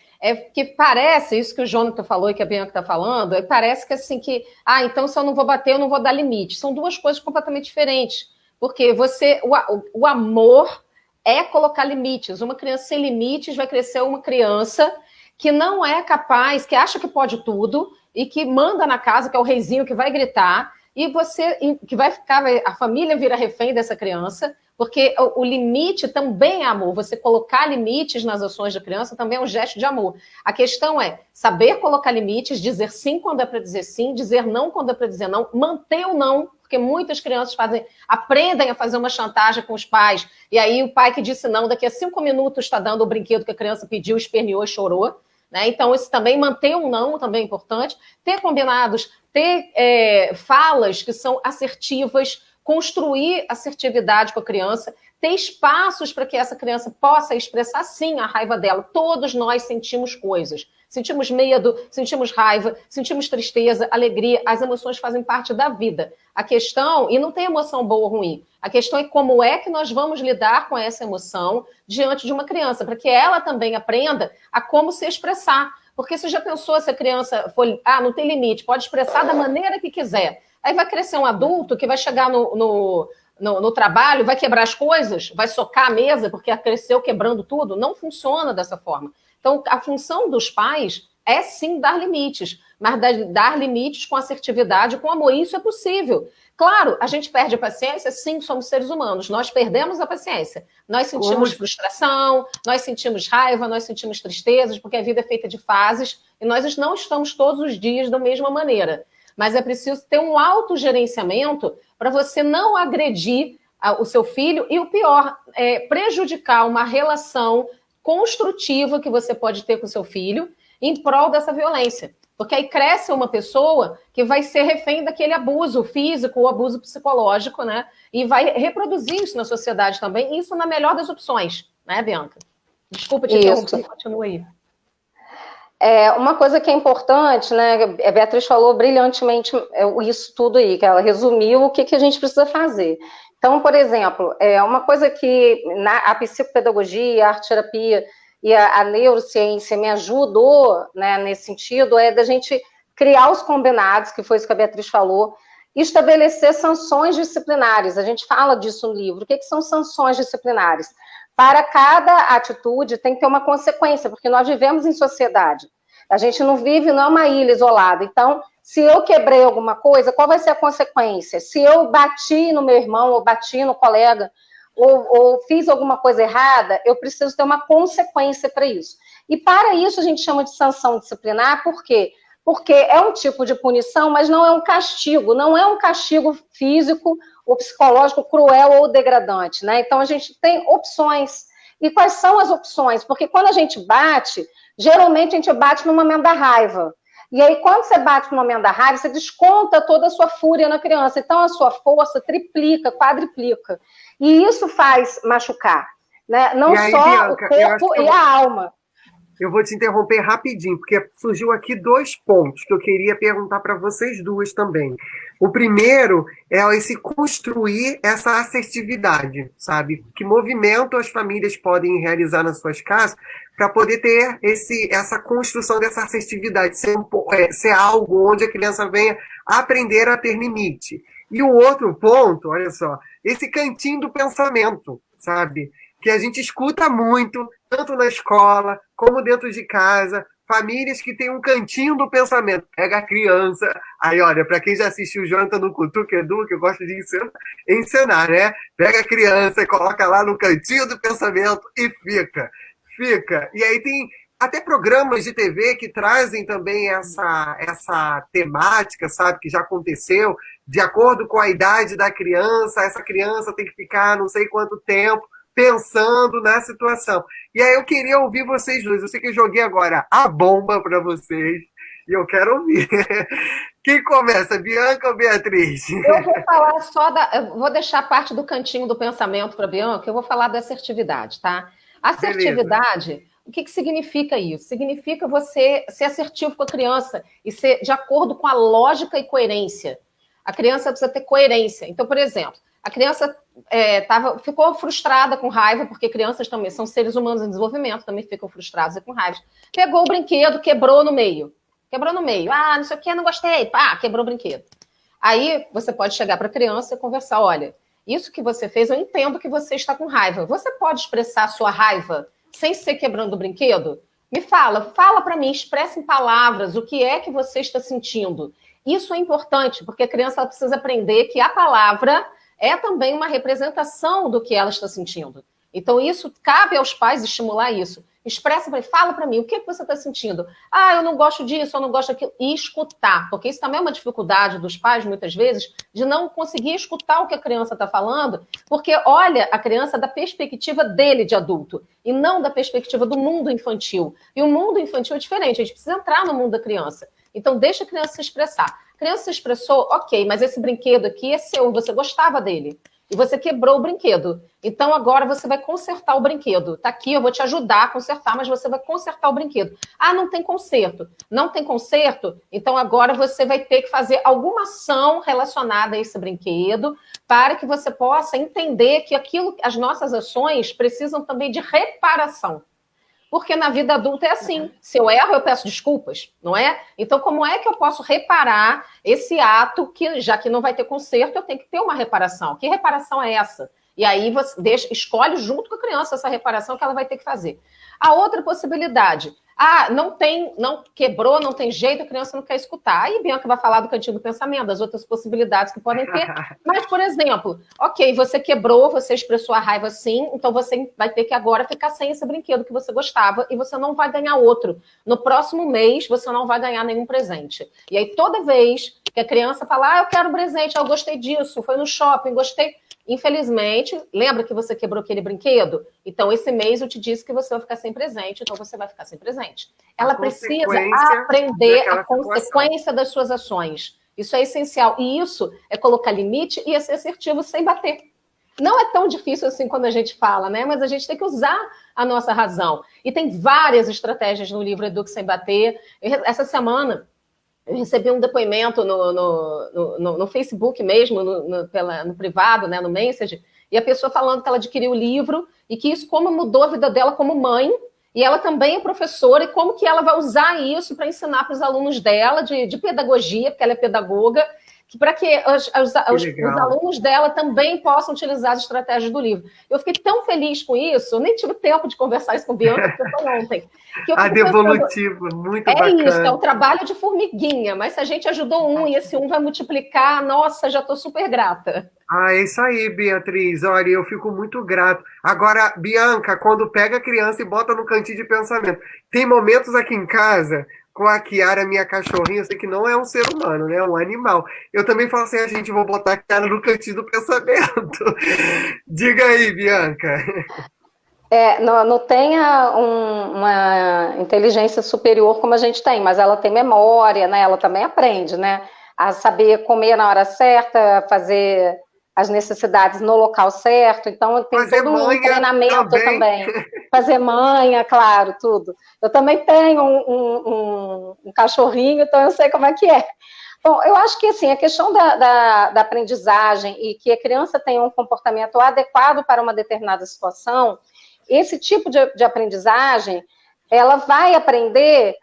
Speaker 3: que parece, isso que o Jonathan falou e que a Bianca está falando, parece que assim, então se eu não vou bater, eu não vou dar limite. São duas coisas completamente diferentes. Porque o amor é colocar limites. Uma criança sem limites vai crescer uma criança que não é capaz, que acha que pode tudo e que manda na casa, que é o reizinho que vai gritar, e que vai ficar, a família vira refém dessa criança, porque o limite também é amor. Você colocar limites nas ações da criança também é um gesto de amor. A questão é saber colocar limites, dizer sim quando é para dizer sim, dizer não quando é para dizer não, manter o não, porque muitas crianças aprendem a fazer uma chantagem com os pais, e aí o pai que disse não, daqui a 5 minutos está dando o brinquedo que a criança pediu, esperneou e chorou, né? Então, isso também, manter um não também é importante, ter combinados, ter falas que são assertivas, construir assertividade com a criança, ter espaços para que essa criança possa expressar, sim, a raiva dela. Todos nós sentimos coisas. Sentimos medo, sentimos raiva, sentimos tristeza, alegria. As emoções fazem parte da vida. A questão, e não tem emoção boa ou ruim, a questão é como é que nós vamos lidar com essa emoção diante de uma criança, para que ela também aprenda a como se expressar. Porque você já pensou se a criança for, não tem limite, pode expressar da maneira que quiser. Aí vai crescer um adulto que vai chegar no trabalho, vai quebrar as coisas, vai socar a mesa porque cresceu quebrando tudo. Não funciona dessa forma. Então, a função dos pais é sim dar limites, mas dar limites com assertividade, com amor. Isso é possível. Claro, a gente perde a paciência, sim, somos seres humanos. Nós perdemos a paciência. Nós sentimos frustração, nós sentimos raiva, nós sentimos tristezas, porque a vida é feita de fases e nós não estamos todos os dias da mesma maneira. Mas é preciso ter um autogerenciamento para você não agredir o seu filho e, o pior, prejudicar uma relação construtiva que você pode ter com o seu filho em prol dessa violência. Porque aí cresce uma pessoa que vai ser refém daquele abuso físico ou abuso psicológico, né? E vai reproduzir isso na sociedade também, isso na melhor das opções, né, Bianca? Desculpa te interromper, continua aí.
Speaker 2: Uma coisa que é importante, né? A Beatriz falou brilhantemente isso tudo aí, que ela resumiu o que a gente precisa fazer. Então, por exemplo, uma coisa que a psicopedagogia, a arte-terapia e a neurociência me ajudou, né, nesse sentido, da gente criar os combinados, que foi isso que a Beatriz falou, e estabelecer sanções disciplinares. A gente fala disso no livro. O que são sanções disciplinares? Para cada atitude tem que ter uma consequência, porque nós vivemos em sociedade. A gente não vive, não é uma ilha isolada. Então, se eu quebrei alguma coisa, qual vai ser a consequência? Se eu bati no meu irmão, ou bati no colega, ou fiz alguma coisa errada, eu preciso ter uma consequência para isso. E para isso a gente chama de sanção disciplinar, por quê? Porque é um tipo de punição, mas não é um castigo, não é um castigo físico ou psicológico cruel ou degradante, né? Então a gente tem opções. E quais são as opções? Porque quando a gente bate, geralmente a gente bate no momento da raiva. E aí, quando você bate no momento da raiva, você desconta toda a sua fúria na criança. Então, a sua força triplica, quadriplica. E isso faz machucar, né? Não
Speaker 1: aí,
Speaker 2: só
Speaker 1: Bianca,
Speaker 2: o corpo e a alma.
Speaker 1: Eu vou te interromper rapidinho, porque surgiu aqui 2 pontos que eu queria perguntar para vocês duas também. O primeiro é esse construir essa assertividade, sabe? Que movimento as famílias podem realizar nas suas casas para poder ter essa construção dessa assertividade, ser algo onde a criança venha aprender a ter limite. E o outro ponto, olha só, esse cantinho do pensamento, sabe? Que a gente escuta muito, tanto na escola como dentro de casa, famílias que têm um cantinho do pensamento. Pega a criança, aí olha, para quem já assistiu o Jonathan no Cutuca Edu, que eu gosto de ensinar, né? Pega a criança e coloca lá no cantinho do pensamento e fica. E aí tem até programas de TV que trazem também essa temática, sabe, que já aconteceu, de acordo com a idade da criança, essa criança tem que ficar não sei quanto tempo pensando na situação. E aí eu queria ouvir vocês dois. Eu sei que eu joguei agora a bomba para vocês e eu quero ouvir. Quem começa, Bianca ou Beatriz?
Speaker 3: Eu vou falar só eu vou deixar parte do cantinho do pensamento para Bianca, eu vou falar da assertividade, tá? Assertividade, beleza. O que significa isso? Significa você ser assertivo com a criança e ser de acordo com a lógica e coerência. A criança precisa ter coerência. Então, por exemplo, a criança ficou frustrada, com raiva, porque crianças também são seres humanos em desenvolvimento, também ficam frustrados e com raiva. Pegou o brinquedo, quebrou no meio. Ah, não sei o que, não gostei. Pá, quebrou o brinquedo. Aí você pode chegar para a criança e conversar, olha, isso que você fez, eu entendo que você está com raiva. Você pode expressar a sua raiva sem ser quebrando o brinquedo? Me fala para mim, expressa em palavras o que é que você está sentindo. Isso é importante, porque a criança ela precisa aprender que a palavra é também uma representação do que ela está sentindo. Então, isso cabe aos pais estimular isso. Expressa para ele, fala para mim, o que você está sentindo? Ah, eu não gosto disso, eu não gosto daquilo. E escutar, porque isso também é uma dificuldade dos pais, muitas vezes, de não conseguir escutar o que a criança está falando, porque olha a criança da perspectiva dele de adulto, e não da perspectiva do mundo infantil. E o mundo infantil é diferente, a gente precisa entrar no mundo da criança. Então, deixa a criança se expressar. A criança se expressou, ok, mas esse brinquedo aqui é seu, você gostava dele. E você quebrou o brinquedo. Então, agora você vai consertar o brinquedo. Tá aqui, eu vou te ajudar a consertar, mas você vai consertar o brinquedo. Ah, não tem conserto. Não tem conserto? Então, agora você vai ter que fazer alguma ação relacionada a esse brinquedo para que você possa entender que as nossas ações precisam também de reparação. Porque na vida adulta é assim. Se eu erro, eu peço desculpas, não é? Então, como é que eu posso reparar esse ato que, já que não vai ter conserto, eu tenho que ter uma reparação? Que reparação é essa? E aí você escolhe junto com a criança essa reparação que ela vai ter que fazer. A outra possibilidade, não quebrou, não tem jeito, a criança não quer escutar. Aí Bianca vai falar do cantinho do pensamento, das outras possibilidades que podem ter. Mas, por exemplo, ok, você quebrou, você expressou a raiva sim, então você vai ter que agora ficar sem esse brinquedo que você gostava e você não vai ganhar outro. No próximo mês, você não vai ganhar nenhum presente. E aí, toda vez que a criança fala, eu quero um presente, eu gostei disso, foi no shopping, gostei... Infelizmente, lembra que você quebrou aquele brinquedo? Então, esse mês eu te disse que você vai ficar sem presente, então você vai ficar sem presente. Ela precisa aprender a consequência das suas ações. Isso é essencial. E isso é colocar limite e é ser assertivo sem bater. Não é tão difícil assim quando a gente fala, né? Mas a gente tem que usar a nossa razão. E tem várias estratégias no livro Eduque Sem Bater. Essa semana... eu recebi um depoimento no Facebook mesmo, no privado, né, no Message, e a pessoa falando que ela adquiriu o livro e que isso como mudou a vida dela como mãe, e ela também é professora, e como que ela vai usar isso para ensinar para os alunos dela de pedagogia, porque ela é pedagoga, para que os alunos dela também possam utilizar as estratégias do livro. Eu fiquei tão feliz com isso, eu nem tive tempo de conversar isso com a Bianca, porque foi ontem.
Speaker 1: A devolutiva, muito bacana.
Speaker 3: É isso, é o trabalho de formiguinha, mas se a gente ajudou um e esse um vai multiplicar, nossa, já estou super grata.
Speaker 1: É isso aí, Beatriz. Olha, eu fico muito grato. Agora, Bianca, quando pega a criança e bota no cantinho de pensamento, tem momentos aqui em casa com a Kiara, minha cachorrinha, eu sei que não é um ser humano, né? É um animal. Eu também falo assim, gente, vou botar a Kiara no cantinho do pensamento. Diga aí, Bianca.
Speaker 2: Não tem uma inteligência superior como a gente tem, mas ela tem memória, né? Ela também aprende, né? A saber comer na hora certa, fazer as necessidades no local certo, então tem
Speaker 1: fazer
Speaker 2: todo um treinamento também. Fazer manha, claro, tudo. Eu também tenho um cachorrinho, então eu sei como é que é. Bom, eu acho que assim, a questão da aprendizagem e que a criança tenha um comportamento adequado para uma determinada situação, esse tipo de aprendizagem, ela vai aprender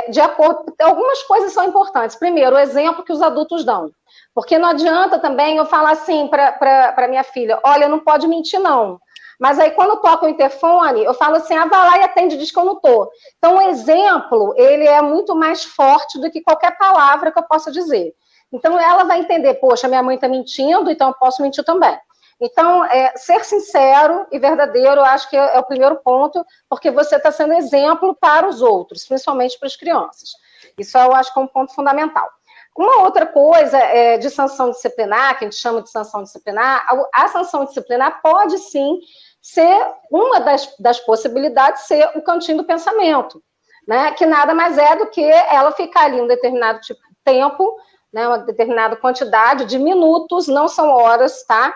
Speaker 2: de acordo... Algumas coisas são importantes. Primeiro, o exemplo que os adultos dão. Porque não adianta também eu falar assim para minha filha, olha, não pode mentir não. Mas aí quando toca o interfone, eu falo assim, vai lá e atende, diz que eu não estou. Então o exemplo, ele é muito mais forte do que qualquer palavra que eu possa dizer. Então ela vai entender, poxa, minha mãe está mentindo, então eu posso mentir também. Então, ser sincero e verdadeiro, eu acho que é o primeiro ponto, porque você está sendo exemplo para os outros, principalmente para as crianças. Isso eu acho que é um ponto fundamental. Uma outra coisa de sanção disciplinar, que a gente chama de sanção disciplinar, a sanção disciplinar pode sim ser uma das possibilidades, ser o cantinho do pensamento, né? Que nada mais é do que ela ficar ali um determinado tipo de tempo, né? Uma determinada quantidade de minutos, não são horas, tá?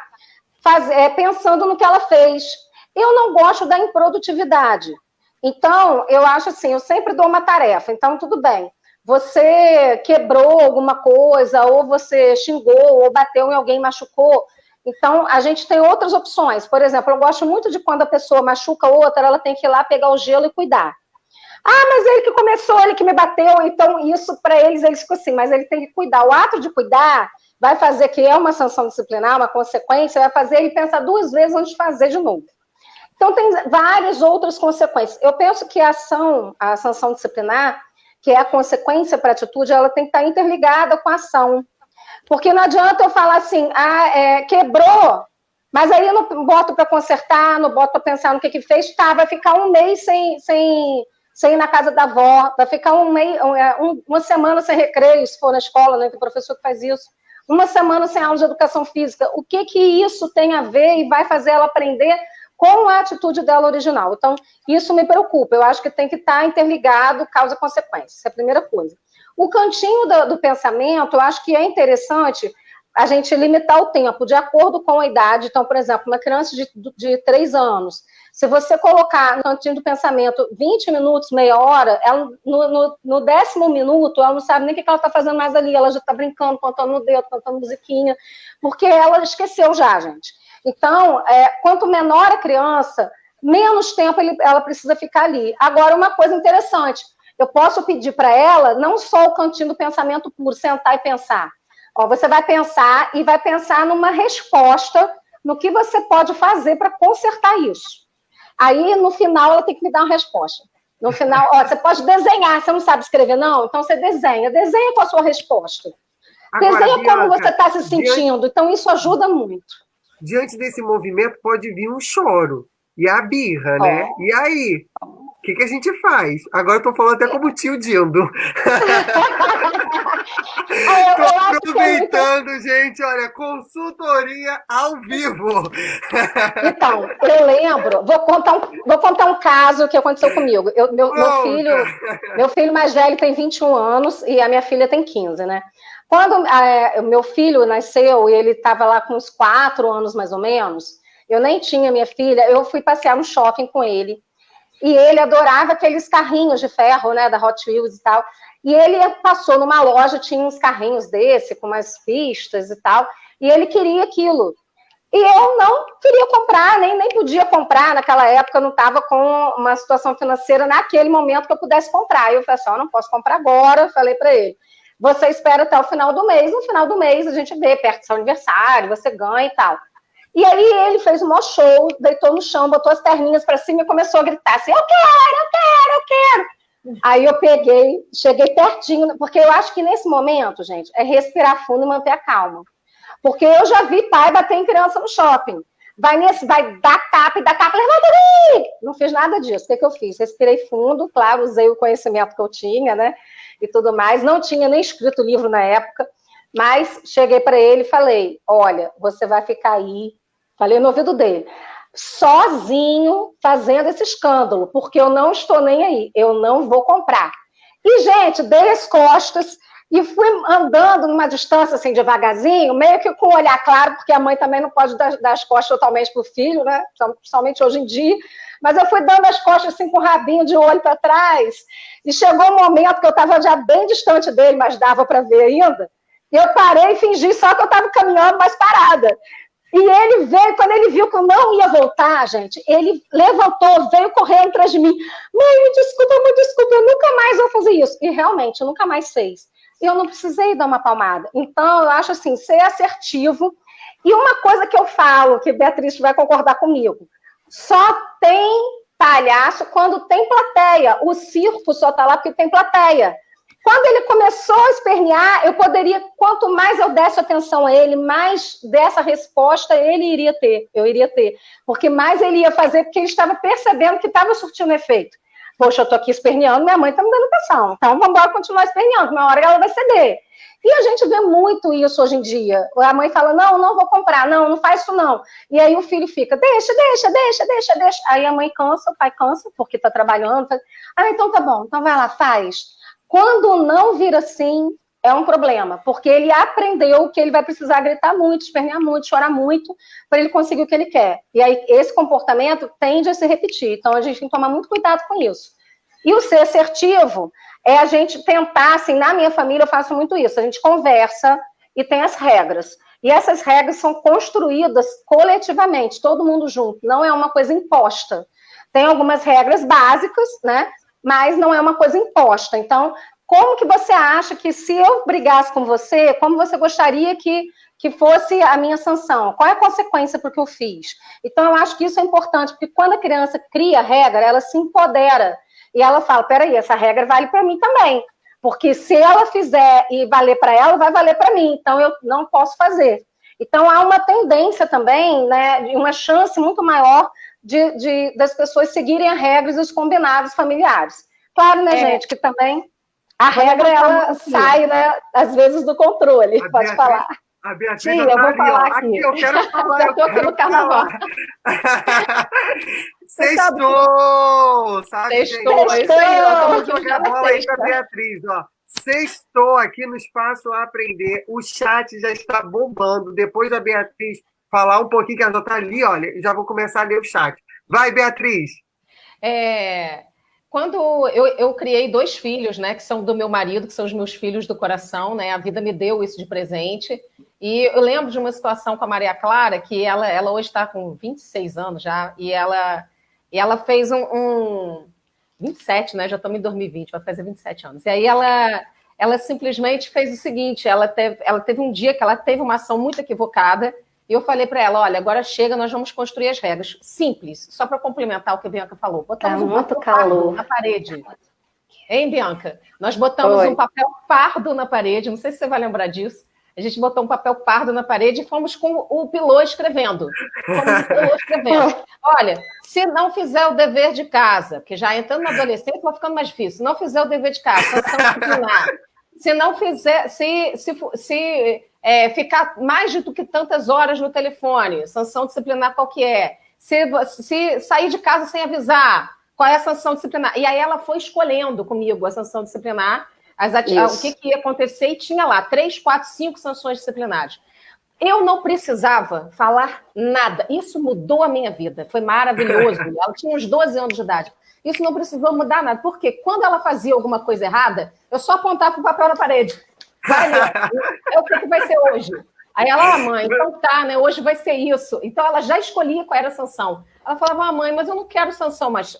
Speaker 2: Pensando no que ela fez. Eu não gosto da improdutividade. Então, eu acho assim, eu sempre dou uma tarefa, então tudo bem. Você quebrou alguma coisa, ou você xingou, ou bateu em alguém, machucou. Então, a gente tem outras opções. Por exemplo, eu gosto muito de quando a pessoa machuca outra, ela tem que ir lá pegar o gelo e cuidar. Mas ele que começou, ele que me bateu, então isso para eles ficam assim, mas ele tem que cuidar. O ato de cuidar vai fazer que é uma sanção disciplinar, uma consequência, vai fazer ele pensar 2 vezes antes de fazer de novo. Então, tem várias outras consequências. Eu penso que a sanção disciplinar, que é a consequência para a atitude, ela tem que estar interligada com a ação. Porque não adianta eu falar assim, quebrou, mas aí eu não boto para consertar, não boto para pensar no que fez, vai ficar um mês sem ir na casa da avó, vai ficar uma semana sem recreio, se for na escola, né, tem professor que faz isso, uma semana sem aula de educação física. O que isso tem a ver e vai fazer ela aprender com a atitude dela original? Então, isso me preocupa. Eu acho que tem que estar interligado causa e consequência. Essa é a primeira coisa. O cantinho do pensamento, eu acho que é interessante a gente limitar o tempo de acordo com a idade. Então, por exemplo, uma criança de 3 anos, se você colocar no cantinho do pensamento 20 minutos, meia hora, ela, no 10º minuto, ela não sabe nem o que ela está fazendo mais ali, ela já está brincando, contando no dedo, cantando musiquinha, porque ela esqueceu já, gente. Então, quanto menor a criança, menos tempo ela precisa ficar ali. Agora, uma coisa interessante, eu posso pedir para ela não só o cantinho do pensamento puro, sentar e pensar. Você vai pensar e vai pensar numa resposta no que você pode fazer para consertar isso. Aí, no final, ela tem que me dar uma resposta. No final, você pode desenhar, você não sabe escrever, não? Então, você desenha com a sua resposta. Agora, desenha Bianca, como você está se sentindo, então isso ajuda muito.
Speaker 1: Diante desse movimento, pode vir um choro e a birra, né? E aí? O que a gente faz? Agora eu tô falando até como tio Dindo. Tô aproveitando, gente, olha, consultoria ao vivo.
Speaker 2: Então, eu lembro, vou contar um caso que aconteceu comigo. Meu filho mais velho tem 21 anos e a minha filha tem 15, né? Quando meu filho nasceu e ele estava lá com uns 4 anos mais ou menos, eu nem tinha minha filha, eu fui passear no shopping com ele. E ele adorava aqueles carrinhos de ferro, né, da Hot Wheels e tal. E ele passou numa loja, tinha uns carrinhos desse, com umas pistas e tal, e ele queria aquilo. E eu não queria comprar, nem podia comprar, naquela época eu não estava com uma situação financeira naquele momento que eu pudesse comprar. E eu falei assim, não posso comprar agora, falei para ele. você espera até o final do mês, no final do mês a gente vê, perto do seu aniversário, você ganha e tal. E aí ele fez um maior show, deitou no chão, botou as perninhas para cima e começou a gritar assim, eu quero. Aí eu peguei, cheguei pertinho, porque eu acho que nesse momento, gente, é respirar fundo e manter a calma. Porque eu já vi pai bater em criança no shopping. Vai dar capa, levanta daí! Não fiz nada disso. O que eu fiz? Respirei fundo, claro, usei o conhecimento que eu tinha, né? E tudo mais. Não tinha nem escrito livro na época, mas cheguei para ele e falei, olha, você vai ficar aí, falei no ouvido dele, sozinho fazendo esse escândalo, porque eu não estou nem aí, eu não vou comprar. E, gente, dei as costas e fui andando numa distância, assim, devagarzinho, meio que com o olhar claro, porque a mãe também não pode dar as costas totalmente para o filho, né? Principalmente hoje em dia. Mas eu fui dando as costas, assim, com o rabinho de olho para trás. E chegou um momento que eu estava já bem distante dele, mas dava para ver ainda. E eu parei e fingi só que eu estava caminhando mais parada. E ele veio, quando ele viu que eu não ia voltar, gente, ele levantou, veio correndo atrás de mim. Mãe, me desculpa, eu nunca mais vou fazer isso. E realmente, eu nunca mais fiz. Eu não precisei dar uma palmada. Então, eu acho assim, ser assertivo. E uma coisa que eu falo, que Beatriz vai concordar comigo, só tem palhaço quando tem plateia. O circo só está lá porque tem plateia. Quando ele começou a espernear, eu poderia, quanto mais eu desse atenção a ele, mais dessa resposta eu iria ter. Porque mais ele ia fazer, porque ele estava percebendo que estava surtindo efeito. Poxa, eu estou aqui esperneando, minha mãe está me dando atenção. Então, vamos embora continuar esperneando, uma hora ela vai ceder. E a gente vê muito isso hoje em dia. A mãe fala, não vou comprar, não faz isso não. E aí o filho fica, deixa. Aí a mãe cansa, o pai cansa, porque está trabalhando. Então tá bom, então vai lá, faz. Quando não vira assim, é um problema, porque ele aprendeu que ele vai precisar gritar muito, espernear muito, chorar muito, para ele conseguir o que ele quer. E aí esse comportamento tende a se repetir, então a gente tem que tomar muito cuidado com isso. E o ser assertivo é a gente tentar, assim, na minha família eu faço muito isso, a gente conversa e tem as regras. E essas regras são construídas coletivamente, todo mundo junto, não é uma coisa imposta. Tem algumas regras básicas, né? Mas não é uma coisa imposta. Então, como que você acha que se eu brigasse com você, como você gostaria que fosse a minha sanção? Qual é a consequência para o que eu fiz? Então, eu acho que isso é importante, porque quando a criança cria a regra, ela se empodera. E ela fala, peraí, essa regra vale para mim também. Porque se ela fizer e valer para ela, vai valer para mim. Então, eu não posso fazer. Então, há uma tendência também, né, uma chance muito maior das pessoas seguirem as regras e os combinados familiares. Claro, né, gente, que também a regra, ela sai, né, às vezes, do controle. Pode falar.
Speaker 1: A Beatriz
Speaker 2: Sim, eu vou falar aqui.
Speaker 1: Eu quero falar.
Speaker 2: Eu tô aqui no carnaval.
Speaker 1: Sextou! Sabe,
Speaker 3: Sextou, é isso aí.
Speaker 1: Eu vou jogar bola aí para a Beatriz, ó. Sextou aqui no Espaço Aprender. O chat já está bombando. Depois da Beatriz falar um pouquinho, que ela já está ali, olha, já vou começar a ler o chat. Vai, Beatriz!
Speaker 3: Quando eu criei 2 filhos, né, que são do meu marido, que são os meus filhos do coração, né, a vida me deu isso de presente, e eu lembro de uma situação com a Maria Clara, que ela hoje está com 26 anos já, e ela fez 27, né, já estamos em 2020, vai fazer 27 anos, e aí ela simplesmente fez o seguinte, ela teve um dia que ela teve uma ação muito equivocada, e eu falei para ela, olha, agora chega, nós vamos construir as regras. Simples, só para complementar o que a Bianca falou. Botamos um papel pardo na parede. Hein, Bianca? Nós botamos um papel pardo na parede, não sei se você vai lembrar disso. A gente botou um papel pardo na parede e fomos com o pilô escrevendo. Olha, se não fizer o dever de casa, porque já entrando na adolescência vai ficando mais difícil, se não fizer o dever de casa, sanção disciplinar. Se não fizer, ficar mais do que tantas horas no telefone, sanção disciplinar qual que é? Se sair de casa sem avisar, qual é a sanção disciplinar? E aí ela foi escolhendo comigo a sanção disciplinar, o que ia acontecer, e tinha lá 3, 4, 5 sanções disciplinares. Eu não precisava falar nada. Isso mudou a minha vida. Foi maravilhoso. Ela tinha uns 12 anos de idade. Isso não precisou mudar nada. Porque quando ela fazia alguma coisa errada, eu só apontava para o papel na parede. Vai ler. É o que vai ser hoje. Aí ela, mãe, então tá, né? Hoje vai ser isso. Então ela já escolhia qual era a sanção. Ela falava, mãe, mas eu não quero sanção, mas,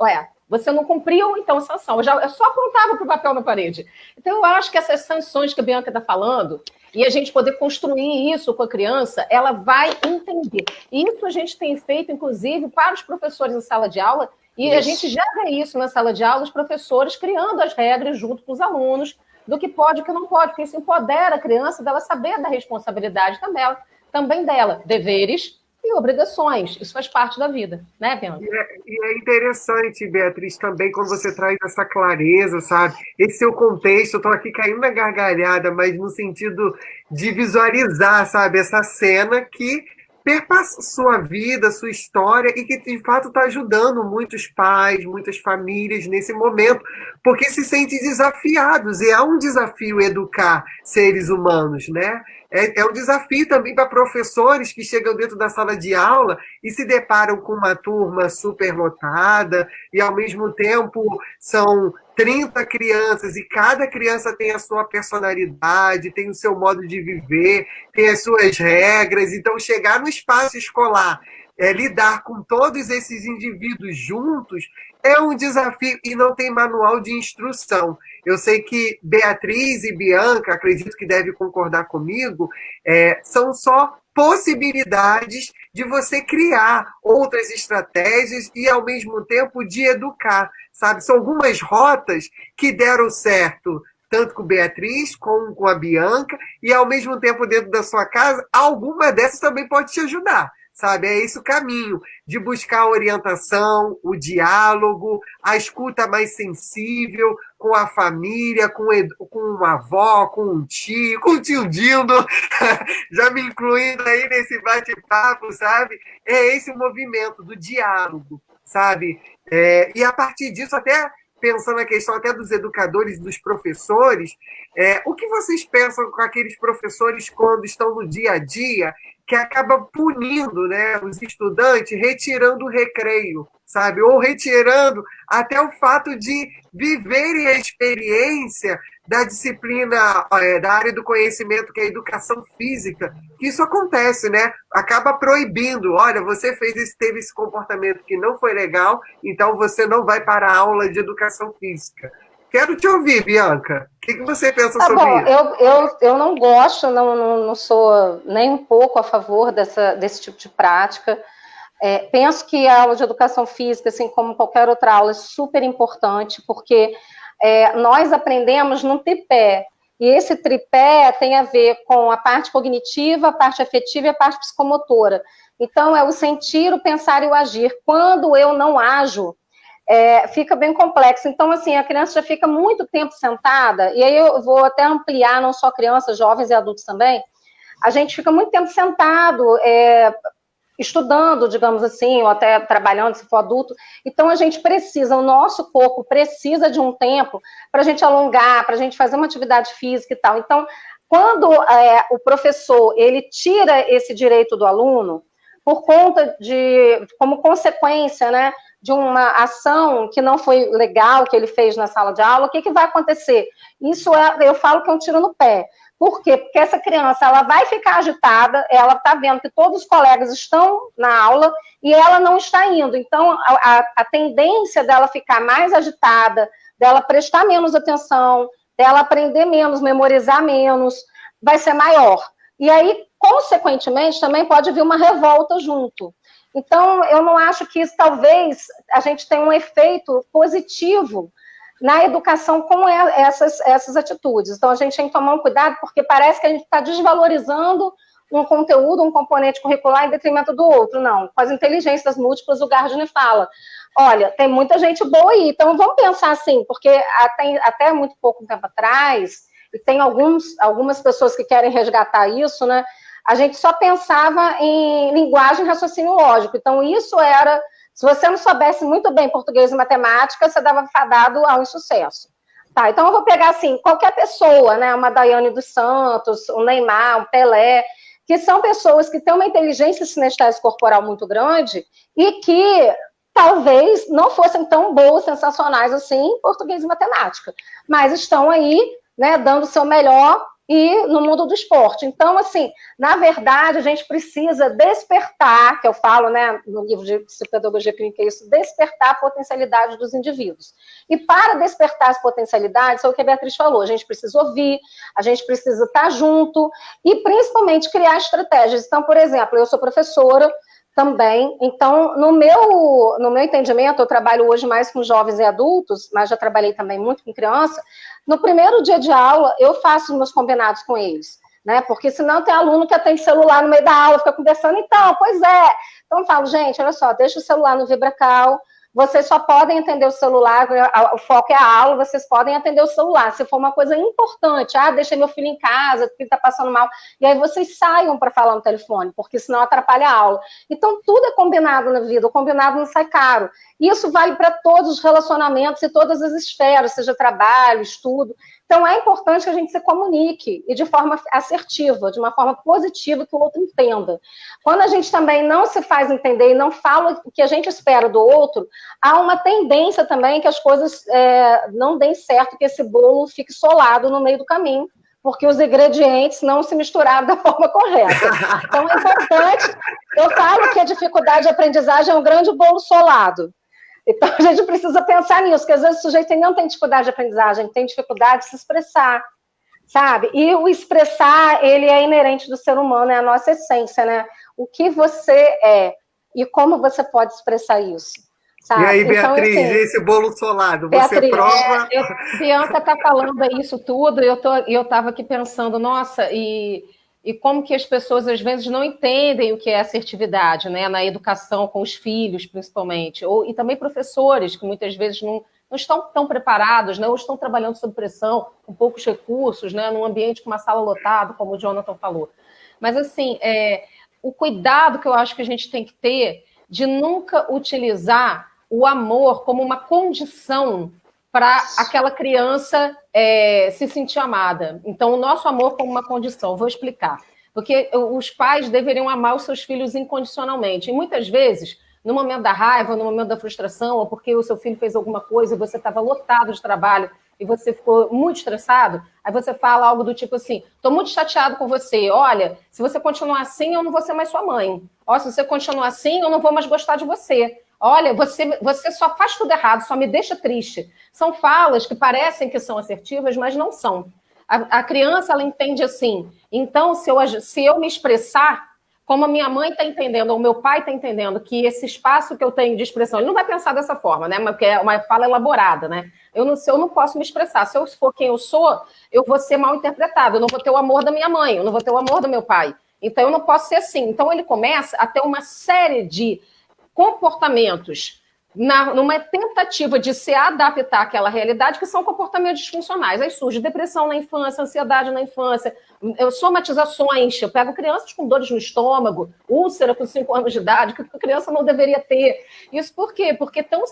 Speaker 3: Você não cumpriu, então, sanção. Eu só apontava para o papel na parede. Então, eu acho que essas sanções que a Bianca está falando, e a gente poder construir isso com a criança, ela vai entender. Isso a gente tem feito, inclusive, para os professores em sala de aula, e a gente já vê isso na sala de aula, os professores criando as regras junto com os alunos, do que pode e o que não pode, porque isso empodera a criança dela saber da responsabilidade também dela, deveres e obrigações. Isso faz parte da vida, né, Bianca?
Speaker 1: E é interessante, Beatriz, também quando você traz essa clareza, sabe? Esse seu contexto, eu estou aqui caindo na gargalhada, mas no sentido de visualizar, sabe? Essa cena que perpassa sua vida, sua história, e que de fato está ajudando muitos pais, muitas famílias nesse momento, porque se sentem desafiados, e é um desafio educar seres humanos, né? É um desafio também para professores que chegam dentro da sala de aula e se deparam com uma turma superlotada, e ao mesmo tempo são 30 crianças, e cada criança tem a sua personalidade, tem o seu modo de viver, tem as suas regras. Então, chegar no espaço escolar, lidar com todos esses indivíduos juntos, é um desafio, e não tem manual de instrução. Eu sei que Beatriz e Bianca, acredito que devem concordar comigo, são só possibilidades de você criar outras estratégias e, ao mesmo tempo, de educar, sabe? São algumas rotas que deram certo, tanto com Beatriz como com a Bianca, e, ao mesmo tempo, dentro da sua casa, alguma dessas também pode te ajudar. Sabe? É esse o caminho, de buscar a orientação, o diálogo, a escuta mais sensível com a família, com uma avó, com um tio Dindo, já me incluindo aí nesse bate-papo, sabe? É esse o movimento do diálogo, sabe? E a partir disso, até pensando na questão até dos educadores e dos professores, o que vocês pensam com aqueles professores quando estão no dia a dia, que acaba punindo, né, os estudantes, retirando o recreio, sabe? Ou retirando até o fato de viverem a experiência da disciplina, da área do conhecimento, que é a educação física, que isso acontece, né? Acaba proibindo, olha, você teve esse comportamento que não foi legal, então você não vai para a aula de educação física. Quero te ouvir, Bianca. O que você pensa sobre isso?
Speaker 2: Eu não gosto, não sou nem um pouco a favor desse tipo de prática. Penso que a aula de educação física, assim como qualquer outra aula, é super importante, porque nós aprendemos num tripé, e esse tripé tem a ver com a parte cognitiva, a parte afetiva e a parte psicomotora. Então, é o sentir, o pensar e o agir. Quando eu não ajo, fica bem complexo. Então, assim, a criança já fica muito tempo sentada, e aí eu vou até ampliar, não só crianças, jovens e adultos também. A gente fica muito tempo sentado, estudando, digamos assim, ou até trabalhando, se for adulto. Então, a gente precisa, o nosso corpo precisa de um tempo para a gente alongar, para a gente fazer uma atividade física e tal. Então, quando o professor, ele tira esse direito do aluno, por conta como consequência, né, de uma ação que não foi legal, que ele fez na sala de aula, o que vai acontecer? Isso eu falo que é um tiro no pé. Por quê? Porque essa criança, ela vai ficar agitada, ela está vendo que todos os colegas estão na aula e ela não está indo. Então, a tendência dela ficar mais agitada, dela prestar menos atenção, dela aprender menos, memorizar menos, vai ser maior. E aí, consequentemente, também pode vir uma revolta junto. Então, eu não acho que isso, talvez, a gente tenha um efeito positivo na educação com essas atitudes. Então, a gente tem que tomar um cuidado, porque parece que a gente está desvalorizando um conteúdo, um componente curricular em detrimento do outro. Não, com as inteligências múltiplas, o Gardner fala, olha, tem muita gente boa aí, então vamos pensar assim, porque até muito pouco tempo atrás, e tem algumas pessoas que querem resgatar isso, né? A gente só pensava em linguagem e raciocínio lógico. Então, isso era... Se você não soubesse muito bem português e matemática, você dava fadado ao insucesso. Tá, então eu vou pegar, assim, qualquer pessoa, né? Uma Daiane dos Santos, um Neymar, um Pelé, que são pessoas que têm uma inteligência sinestésica corporal muito grande e que talvez não fossem tão boas, sensacionais assim em português e matemática. Mas estão aí, né, dando o seu melhor e no mundo do esporte. Então, assim, na verdade, a gente precisa despertar, que eu falo, né, no livro de Psicopedagogia Clínica, isso, despertar a potencialidade dos indivíduos. E para despertar as potencialidades, é o que a Beatriz falou, a gente precisa ouvir, a gente precisa estar junto e, principalmente, criar estratégias. Então, por exemplo, eu sou professora também, então, no meu entendimento, eu trabalho hoje mais com jovens e adultos, mas já trabalhei também muito com criança. No primeiro dia de aula, eu faço meus combinados com eles, né? Porque senão tem aluno que atende celular no meio da aula, fica conversando, então, pois é. Então eu falo, gente, olha só, deixa o celular no VibraCal, vocês só podem atender o celular, o foco é a aula, vocês podem atender o celular. Se for uma coisa importante, deixei meu filho em casa, porque ele está passando mal, e aí vocês saiam para falar no telefone, porque senão atrapalha a aula. Então, tudo é combinado na vida, o combinado não sai caro. Isso vale para todos os relacionamentos e todas as esferas, seja trabalho, estudo. Então, é importante que a gente se comunique, e de forma assertiva, de uma forma positiva, que o outro entenda. Quando a gente também não se faz entender e não fala o que a gente espera do outro, há uma tendência também que as coisas não deem certo, que esse bolo fique solado no meio do caminho, porque os ingredientes não se misturaram da forma correta. Então, é importante, eu falo que a dificuldade de aprendizagem é um grande bolo solado. Então, a gente precisa pensar nisso, porque às vezes o sujeito não tem dificuldade de aprendizagem, tem dificuldade de se expressar, sabe? E o expressar, ele é inerente do ser humano, é a nossa essência, né? O que você é e como você pode expressar isso, sabe?
Speaker 1: E aí, Beatriz,
Speaker 2: então, assim,
Speaker 1: esse bolo solado,
Speaker 2: Beatriz,
Speaker 1: você prova...
Speaker 3: Bianca está falando isso tudo, e eu estava aqui pensando, nossa, e como que as pessoas, às vezes, não entendem o que é assertividade, né? Na educação com os filhos, principalmente. E também professores, que muitas vezes não estão tão preparados, né? Ou estão trabalhando sob pressão, com poucos recursos, né? Num ambiente com uma sala lotada, como o Jonathan falou. Mas, assim, o cuidado que eu acho que a gente tem que ter de nunca utilizar o amor como uma condição para aquela criança se sentir amada. Então, o nosso amor como uma condição. Vou explicar. Porque os pais deveriam amar os seus filhos incondicionalmente. E muitas vezes, no momento da raiva, no momento da frustração, ou porque o seu filho fez alguma coisa e você estava lotado de trabalho e você ficou muito estressado, aí você fala algo do tipo assim, estou muito chateado com você, olha, se você continuar assim, eu não vou ser mais sua mãe. Ó, se você continuar assim, eu não vou mais gostar de você. Olha, você só faz tudo errado, só me deixa triste. São falas que parecem que são assertivas, mas não são. A criança, ela entende assim. Então, se eu me expressar, como a minha mãe está entendendo, ou o meu pai está entendendo, que esse espaço que eu tenho de expressão, ele não vai pensar dessa forma, né? Porque é uma fala elaborada, né? Eu não posso me expressar. Se eu for quem eu sou, eu vou ser mal interpretado. Eu não vou ter o amor da minha mãe, eu não vou ter o amor do meu pai. Então, eu não posso ser assim. Então, ele começa a ter uma série de comportamentos numa tentativa de se adaptar àquela realidade, que são comportamentos disfuncionais. Aí surge depressão na infância, ansiedade na infância, somatizações. Eu pego crianças com dores no estômago, úlcera com 5 anos de idade, que a criança não deveria ter. Isso por quê? Porque estão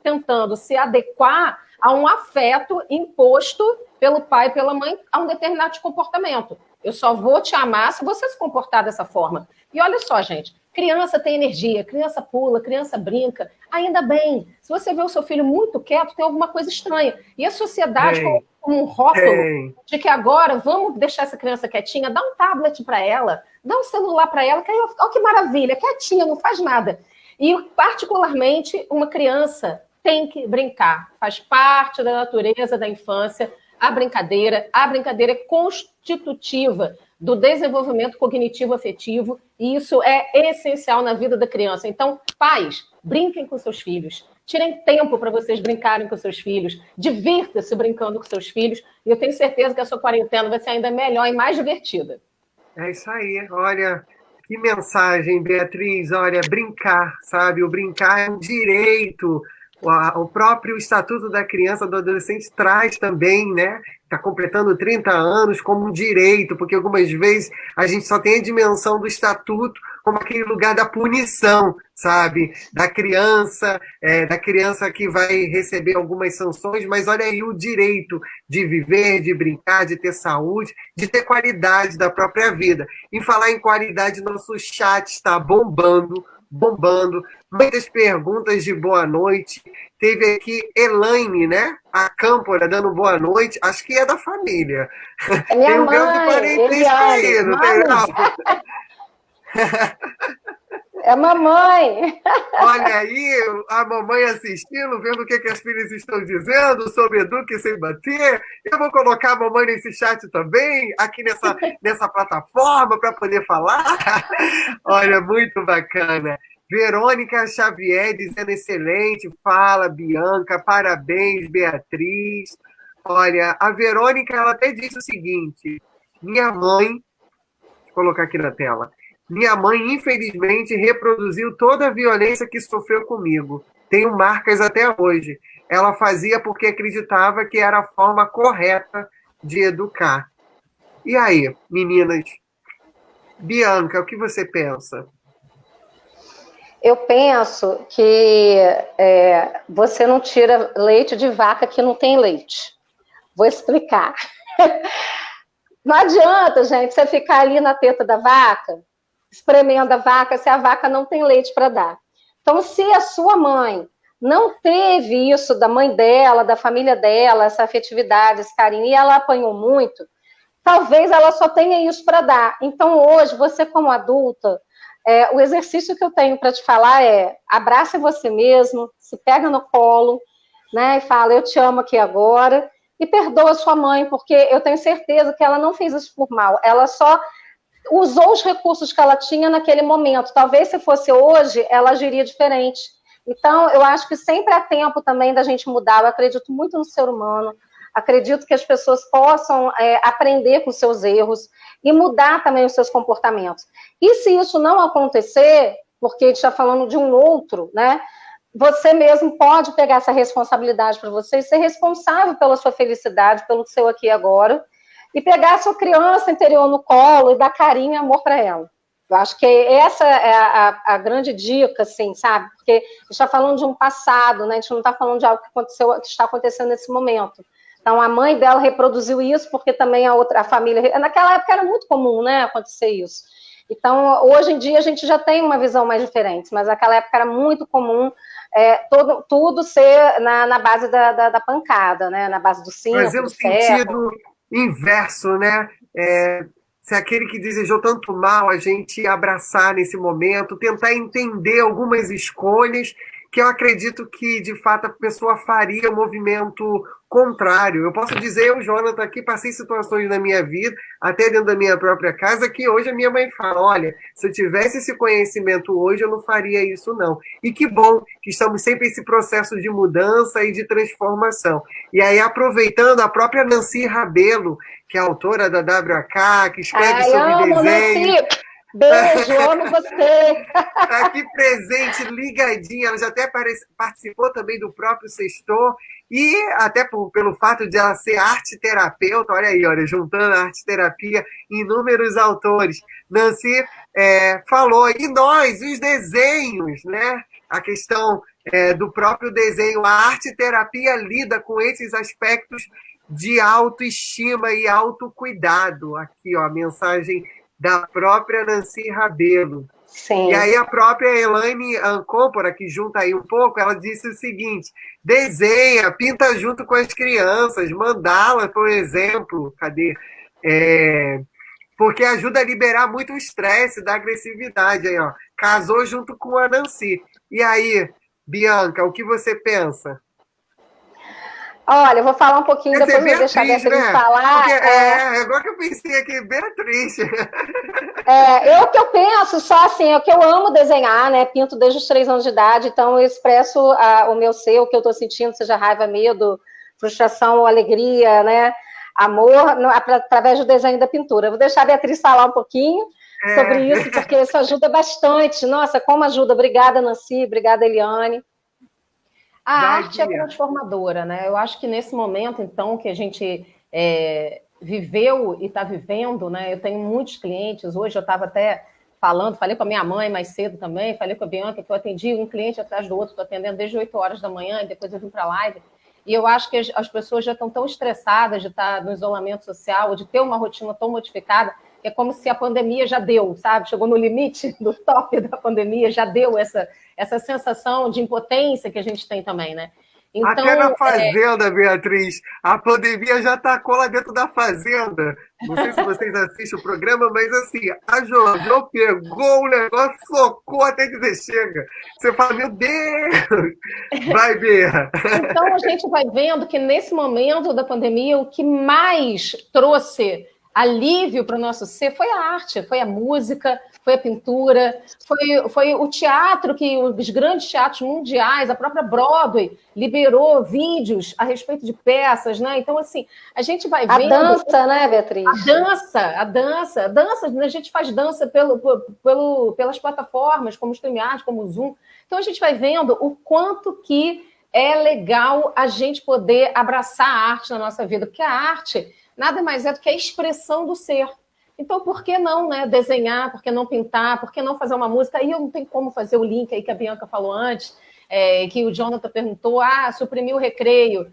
Speaker 3: tentando se adequar a um afeto imposto pelo pai e pela mãe a um determinado comportamento. Eu só vou te amar se você se comportar dessa forma. E olha só, gente, criança tem energia, criança pula, criança brinca. Ainda bem, se você vê o seu filho muito quieto, tem alguma coisa estranha. E a sociedade com um rótulo de que agora vamos deixar essa criança quietinha, dá um tablet para ela, dá um celular para ela, que aí, olha que maravilha, quietinha, não faz nada. E, particularmente, uma criança tem que brincar. Faz parte da natureza da infância. A brincadeira é constitutiva do desenvolvimento cognitivo afetivo, e isso é essencial na vida da criança. Então, pais, brinquem com seus filhos, tirem tempo para vocês brincarem com seus filhos, divirta-se brincando com seus filhos, e eu tenho certeza que a sua quarentena vai ser ainda melhor e mais divertida.
Speaker 1: É isso aí, olha, que mensagem, Beatriz, olha, brincar, sabe? O brincar é um direito. O próprio Estatuto da Criança e do Adolescente traz também, né? Está completando 30 anos como um direito, porque algumas vezes a gente só tem a dimensão do Estatuto como aquele lugar da punição, sabe? Da criança que vai receber algumas sanções, mas olha aí o direito de viver, de brincar, de ter saúde, de ter qualidade da própria vida. Em falar em qualidade, nosso chat está bombando, muitas perguntas de boa noite. Teve aqui Elaine, né? a Câmpora dando boa noite, acho que é da família.
Speaker 2: É minha
Speaker 1: Tem um grau de
Speaker 2: mãe,
Speaker 1: parentesco aí,
Speaker 2: Eliane.
Speaker 1: não tem não?
Speaker 2: É mamãe.
Speaker 1: Olha aí, a mamãe assistindo, vendo o que as filhas estão dizendo sobre eduque sem bater. Eu vou colocar a mamãe nesse chat também, aqui nessa plataforma, para poder falar. Olha, muito bacana. Verônica Xavier dizendo excelente, fala, Bianca, parabéns, Beatriz. Olha, a Verônica, ela até disse o seguinte, minha mãe, vou colocar aqui na tela, minha mãe, infelizmente, reproduziu toda a violência que sofreu comigo. Tenho marcas até hoje. Ela fazia porque acreditava que era a forma correta de educar. E aí, meninas? Bianca, o que você pensa?
Speaker 2: Eu penso que você não tira leite de vaca que não tem leite. Vou explicar. Não adianta, gente, você ficar ali na teta da vaca, espremendo a vaca, se a vaca não tem leite para dar. Então, se a sua mãe não teve isso da mãe dela, da família dela, essa afetividade, esse carinho, e ela apanhou muito, talvez ela só tenha isso para dar. Então, hoje, você como adulta, o exercício que eu tenho para te falar é abrace você mesmo, se pega no colo, né, e fala, eu te amo aqui agora, e perdoa sua mãe, porque eu tenho certeza que ela não fez isso por mal, ela só usou os recursos que ela tinha naquele momento. Talvez se fosse hoje, ela agiria diferente. Então, eu acho que sempre há tempo também da gente mudar. Eu acredito muito no ser humano, acredito que as pessoas possam aprender com seus erros e mudar também os seus comportamentos. E se isso não acontecer, porque a gente está falando de um outro, né? Você mesmo pode pegar essa responsabilidade para você e ser responsável pela sua felicidade, pelo seu aqui e agora, e pegar a sua criança interior no colo e dar carinho e amor para ela. Eu acho que essa é a grande dica, assim, sabe? Porque a gente está falando de um passado, né? A gente não está falando de algo que aconteceu, que está acontecendo nesse momento. Então, a mãe dela reproduziu isso porque também a família... Naquela época era muito comum, né, acontecer isso. Então, hoje em dia, a gente já tem uma visão mais diferente, mas naquela época era muito comum tudo ser na base da pancada, né? Na base do cinto,
Speaker 1: Fazer o
Speaker 2: do ferro.
Speaker 1: sentido inverso, né? Se aquele que desejou tanto mal, a gente abraçar nesse momento, tentar entender algumas escolhas que eu acredito que, de fato, a pessoa faria um movimento contrário. Eu posso dizer, eu, Jonathan, aqui passei situações na minha vida, até dentro da minha própria casa, que hoje a minha mãe fala, olha, se eu tivesse esse conhecimento hoje, eu não faria isso, não. E que bom que estamos sempre nesse processo de mudança e de transformação. E aí, aproveitando, a própria Nancy Rabelo, que é autora da WK, que escreve sobre
Speaker 2: amo,
Speaker 1: desenho.
Speaker 2: Nancy. Beijo, amo você.
Speaker 1: Está aqui presente, ligadinha. Ela já até participou também do próprio Sextor, e até pelo fato de ela ser arte-terapeuta, olha aí, olha, juntando a arte-terapia, inúmeros autores. Nancy falou, e nós, os desenhos, né? A questão do próprio desenho, a arte-terapia lida com esses aspectos de autoestima e autocuidado. Aqui, ó, a mensagem da própria Nancy Rabelo.
Speaker 2: Sim.
Speaker 1: E aí a própria Elaine Ancôpora, que junta aí um pouco, ela disse o seguinte, desenha, pinta junto com as crianças, mandala, por exemplo, cadê? Porque ajuda a liberar muito o estresse da agressividade. Aí, ó, casou junto com a Nancy. E aí, Bianca, o que você pensa?
Speaker 2: Olha, eu vou falar um pouquinho, depois vou deixar a Beatriz falar.
Speaker 1: Porque, agora que eu pensei aqui, Beatriz.
Speaker 2: O que eu penso, só assim, é que eu amo desenhar, né? Pinto desde os 3 anos de idade, então eu expresso o meu ser, o que eu estou sentindo, seja raiva, medo, frustração, alegria, né? Amor, através do desenho e da pintura. Eu vou deixar a Beatriz falar um pouquinho sobre isso, porque isso ajuda bastante. Nossa, como ajuda. Obrigada, Nancy, obrigada, Eliane.
Speaker 3: A arte é transformadora, né? Eu acho que nesse momento, então, que a gente viveu e está vivendo, né? Eu tenho muitos clientes, hoje eu estava até falei com a minha mãe mais cedo também, falei com a Bianca, que eu atendi um cliente atrás do outro, estou atendendo desde 8 horas da manhã, e depois eu vim para a live, e eu acho que as pessoas já estão tão estressadas de estar no isolamento social, de ter uma rotina tão modificada, que é como se a pandemia já deu, sabe? Chegou no limite do top da pandemia, já deu essa sensação de impotência que a gente tem também, né?
Speaker 1: Até na
Speaker 3: Então,
Speaker 1: Fazenda, Beatriz. A pandemia já tacou lá dentro da Fazenda. Não sei se vocês assistem o programa, mas assim, a Jojo pegou o negócio, socou até dizer chega. Você fala, meu Deus! Vai, Bea!
Speaker 3: então a gente vai vendo que nesse momento da pandemia, o que mais trouxe alívio para o nosso ser foi a arte, foi a música, foi a pintura, foi o teatro, que os grandes teatros mundiais, a própria Broadway, liberou vídeos a respeito de peças, né? Então, assim, a gente vai vendo...
Speaker 2: A dança, né, Beatriz?
Speaker 3: A dança, a gente faz dança pelas plataformas, como o StreamYard, como o Zoom. Então, a gente vai vendo o quanto que é legal a gente poder abraçar a arte na nossa vida, porque a arte nada mais é do que a expressão do ser. Então, por que não, né, desenhar, por que não pintar, por que não fazer uma música? Aí eu não tenho como fazer o link aí que a Bianca falou antes, que o Jonathan perguntou, suprimiu o recreio.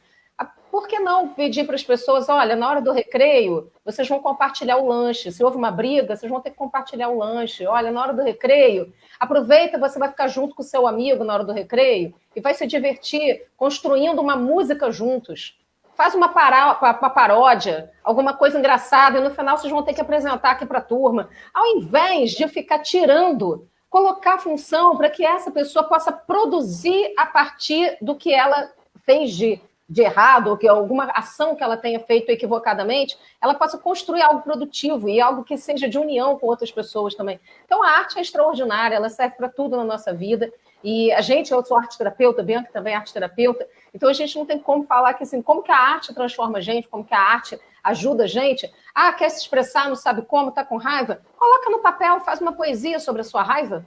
Speaker 3: Por que não pedir para as pessoas, olha, na hora do recreio, vocês vão compartilhar o lanche. Se houve uma briga, vocês vão ter que compartilhar o lanche. Olha, na hora do recreio, aproveita, você vai ficar junto com o seu amigo na hora do recreio e vai se divertir construindo uma música juntos. Faz uma paródia, alguma coisa engraçada, e no final vocês vão ter que apresentar aqui para a turma. Ao invés de ficar tirando, colocar função para que essa pessoa possa produzir a partir do que ela fez de errado, ou que alguma ação que ela tenha feito equivocadamente, ela possa construir algo produtivo e algo que seja de união com outras pessoas também. Então, a arte é extraordinária, ela serve para tudo na nossa vida. E eu sou arte-terapeuta, a Bianca também é arte-terapeuta, então a gente não tem como falar que, assim, como que a arte transforma a gente, como que a arte ajuda a gente. Quer se expressar, não sabe como, está com raiva? Coloca no papel, faz uma poesia sobre a sua raiva.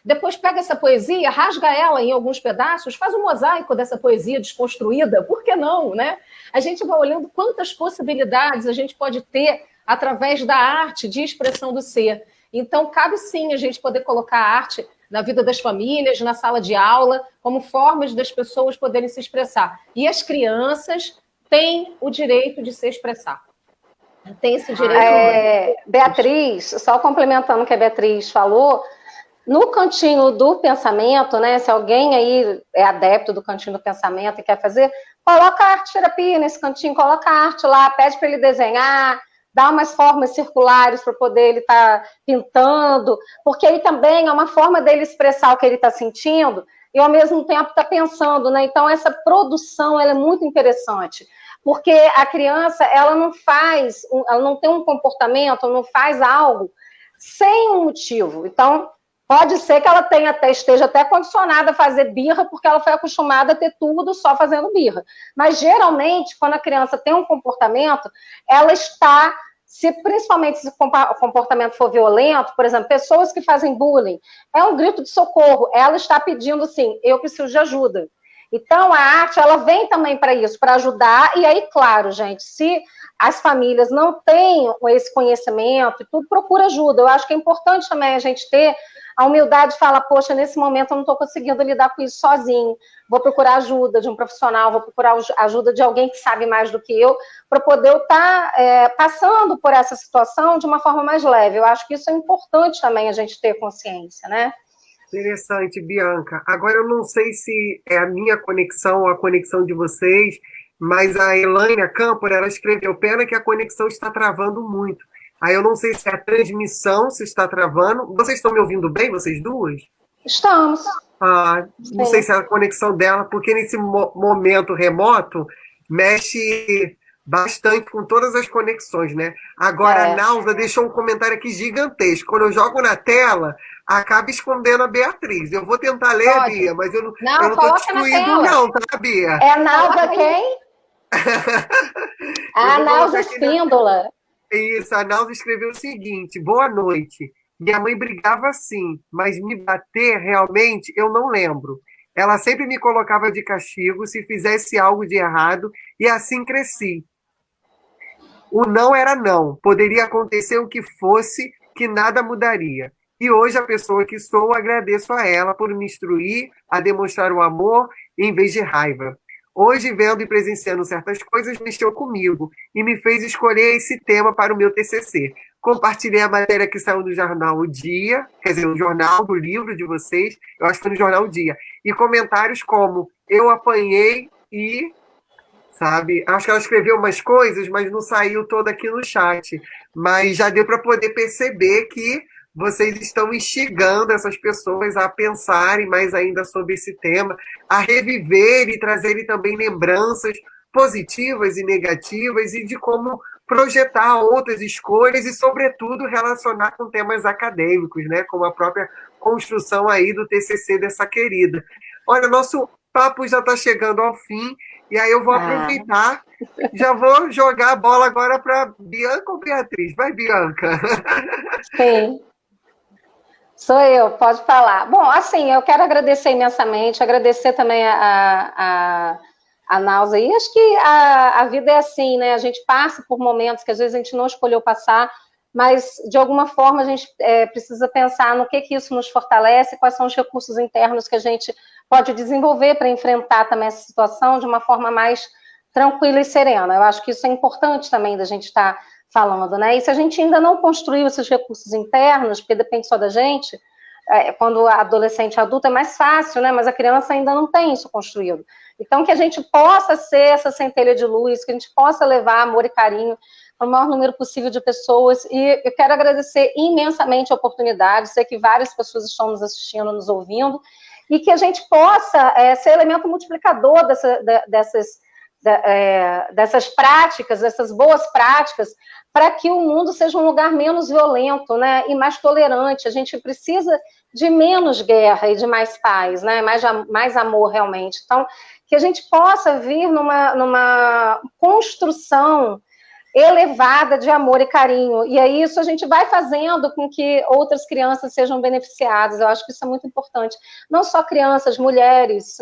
Speaker 3: Depois pega essa poesia, rasga ela em alguns pedaços, faz um mosaico dessa poesia desconstruída, por que não, né? A gente vai olhando quantas possibilidades a gente pode ter através da arte de expressão do ser. Então, cabe sim a gente poder colocar a arte na vida das famílias, na sala de aula, como formas das pessoas poderem se expressar. E as crianças têm o direito de se expressar. Tem esse direito.
Speaker 2: Beatriz, só complementando o que a Beatriz falou, no cantinho do pensamento, né? Se alguém aí é adepto do cantinho do pensamento e quer fazer, coloca a arte-terapia nesse cantinho, coloca a arte lá, pede para ele desenhar, dá umas formas circulares para poder ele estar pintando, porque aí também é uma forma dele expressar o que ele está sentindo e ao mesmo tempo está pensando, né? Então essa produção ela é muito interessante, porque a criança ela não tem um comportamento, não faz algo sem um motivo. Então pode ser que ela esteja até condicionada a fazer birra, porque ela foi acostumada a ter tudo só fazendo birra. Mas, geralmente, quando a criança tem um comportamento, ela está, principalmente se o comportamento for violento, por exemplo, pessoas que fazem bullying, é um grito de socorro, ela está pedindo assim, eu preciso de ajuda. Então, a arte, ela vem também para isso, para ajudar, e aí, claro, gente, se as famílias não têm esse conhecimento e tudo, procura ajuda. Eu acho que é importante também a gente ter a humildade de falar, poxa, nesse momento eu não estou conseguindo lidar com isso sozinho, vou procurar ajuda de um profissional, vou procurar ajuda de alguém que sabe mais do que eu, para poder eu estar passando por essa situação de uma forma mais leve. Eu acho que isso é importante também a gente ter consciência, né?
Speaker 1: Interessante, Bianca. Agora eu não sei se é a minha conexão ou a conexão de vocês, mas a Elaine Campos, ela escreveu, pena que a conexão está travando muito. Aí eu não sei se a transmissão se está travando. Vocês estão me ouvindo bem, vocês duas?
Speaker 2: Estamos.
Speaker 1: Não sei se é a conexão dela, porque nesse momento remoto mexe bastante com todas as conexões, né? Agora, a Nausa deixou um comentário aqui gigantesco. Quando eu jogo na tela, acaba escondendo a Beatriz. Eu vou tentar ler, Bia, mas eu não estou te excluindo não, tá, Bia?
Speaker 2: É a Nausa quem? A Nausa Espíndola.
Speaker 1: Isso, a Nausa escreveu o seguinte, boa noite. Minha mãe brigava sim, mas me bater realmente eu não lembro. Ela sempre me colocava de castigo se fizesse algo de errado e assim cresci. O não era não, poderia acontecer o que fosse, que nada mudaria. E hoje a pessoa que sou, agradeço a ela por me instruir a demonstrar o amor em vez de raiva. Hoje, vendo e presenciando certas coisas, mexeu comigo e me fez escolher esse tema para o meu TCC. compartilhei a matéria que saiu no jornal O Dia, quer dizer, no jornal do livro de vocês, eu acho que foi no jornal O Dia, e comentários como eu apanhei e, sabe, acho que ela escreveu umas coisas, mas não saiu toda aqui no chat, mas já deu para poder perceber que vocês estão instigando essas pessoas a pensarem mais ainda sobre esse tema, a reviver e trazerem também lembranças positivas e negativas e de como projetar outras escolhas e, sobretudo, relacionar com temas acadêmicos, né? Como a própria construção aí do TCC dessa querida. Olha, nosso papo já está chegando ao fim e aí eu vou aproveitar, já vou jogar a bola agora para Bianca ou Beatriz? Vai, Bianca.
Speaker 2: Sim. Sou eu, pode falar. Bom, assim, eu quero agradecer imensamente, agradecer também a Nausa. E acho que a vida é assim, né? A gente passa por momentos que às vezes a gente não escolheu passar, mas de alguma forma a gente precisa pensar no que isso nos fortalece, quais são os recursos internos que a gente pode desenvolver para enfrentar também essa situação de uma forma mais tranquila e serena. Eu acho que isso é importante também da gente estar falando, né? E se a gente ainda não construiu esses recursos internos, porque depende só da gente, quando a adolescente e adulta é mais fácil, né? Mas a criança ainda não tem isso construído. Então, que a gente possa ser essa centelha de luz, que a gente possa levar amor e carinho para o maior número possível de pessoas. E eu quero agradecer imensamente a oportunidade, sei que várias pessoas estão nos assistindo, nos ouvindo, e que a gente possa ser elemento multiplicador dessas práticas, dessas boas práticas, para que o mundo seja um lugar menos violento, né, e mais tolerante. A gente precisa de menos guerra e de mais paz, né, mais amor realmente. Então, que a gente possa vir numa construção elevada de amor e carinho, e aí isso a gente vai fazendo com que outras crianças sejam beneficiadas. Eu acho que isso é muito importante. Não só crianças, mulheres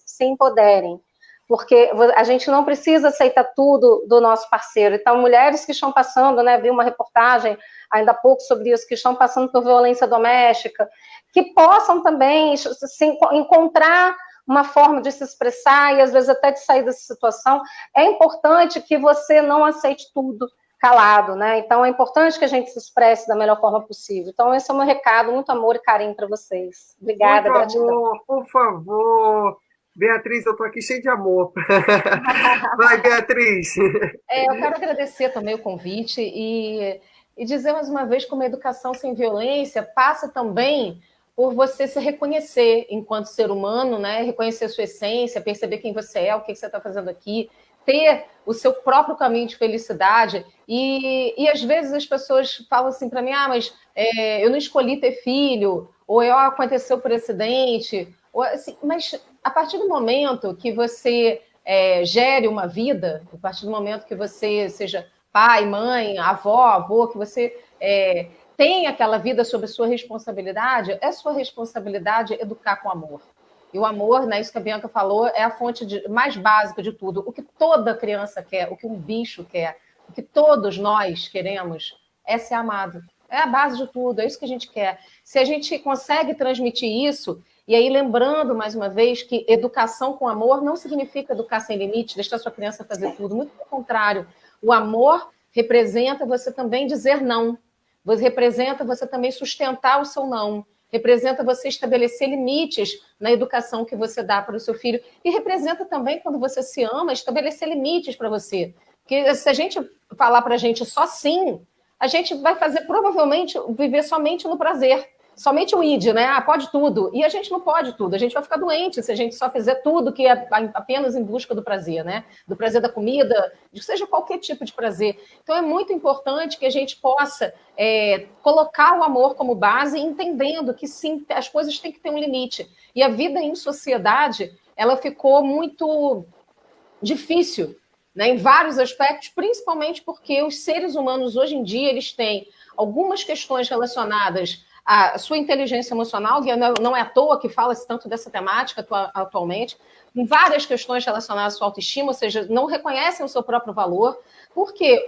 Speaker 2: se empoderem, porque a gente não precisa aceitar tudo do nosso parceiro. Então, mulheres que estão passando, né, vi uma reportagem ainda há pouco sobre isso, que estão passando por violência doméstica, que possam também encontrar uma forma de se expressar e, às vezes, até de sair dessa situação. É importante que você não aceite tudo calado, né? Então, é importante que a gente se expresse da melhor forma possível. Então, esse é o meu recado. Muito amor e carinho para vocês. Obrigada,
Speaker 1: Muito
Speaker 2: gratidão.
Speaker 1: amor, por favor. Beatriz, eu estou aqui cheio de amor. Vai, Beatriz.
Speaker 3: Eu quero agradecer também o convite e dizer mais uma vez como a educação sem violência passa também por você se reconhecer enquanto ser humano, né? Reconhecer a sua essência, perceber quem você é, o que você está fazendo aqui, ter o seu próprio caminho de felicidade. E às vezes as pessoas falam assim para mim, mas eu não escolhi ter filho, ou aconteceu por acidente, ou, assim, mas a partir do momento que você gere uma vida, a partir do momento que você seja pai, mãe, avó, avô, que você tem aquela vida sob sua responsabilidade, é sua responsabilidade educar com amor. E o amor, né, isso que a Bianca falou, é a fonte mais básica de tudo. O que toda criança quer, o que um bicho quer, o que todos nós queremos é ser amado. É a base de tudo, é isso que a gente quer. Se a gente consegue transmitir isso, e aí lembrando, mais uma vez, que educação com amor não significa educar sem limite, deixar sua criança fazer tudo. Muito pelo contrário. O amor representa você também dizer não. Representa você também sustentar o seu não. Representa você estabelecer limites na educação que você dá para o seu filho. E representa também, quando você se ama, estabelecer limites para você. Porque se a gente falar para a gente só sim, a gente vai fazer, provavelmente, viver somente no prazer. Somente o id, né? Pode tudo. E a gente não pode tudo. A gente vai ficar doente se a gente só fizer tudo que é apenas em busca do prazer, né? Do prazer da comida, de seja qualquer tipo de prazer. Então, é muito importante que a gente possa colocar o amor como base, entendendo que, sim, as coisas têm que ter um limite. E a vida em sociedade, ela ficou muito difícil, né? Em vários aspectos, principalmente porque os seres humanos, hoje em dia, eles têm algumas questões relacionadas a sua inteligência emocional, que não é à toa que fala-se tanto dessa temática atualmente, com várias questões relacionadas à sua autoestima, ou seja, não reconhecem o seu próprio valor. Por quê?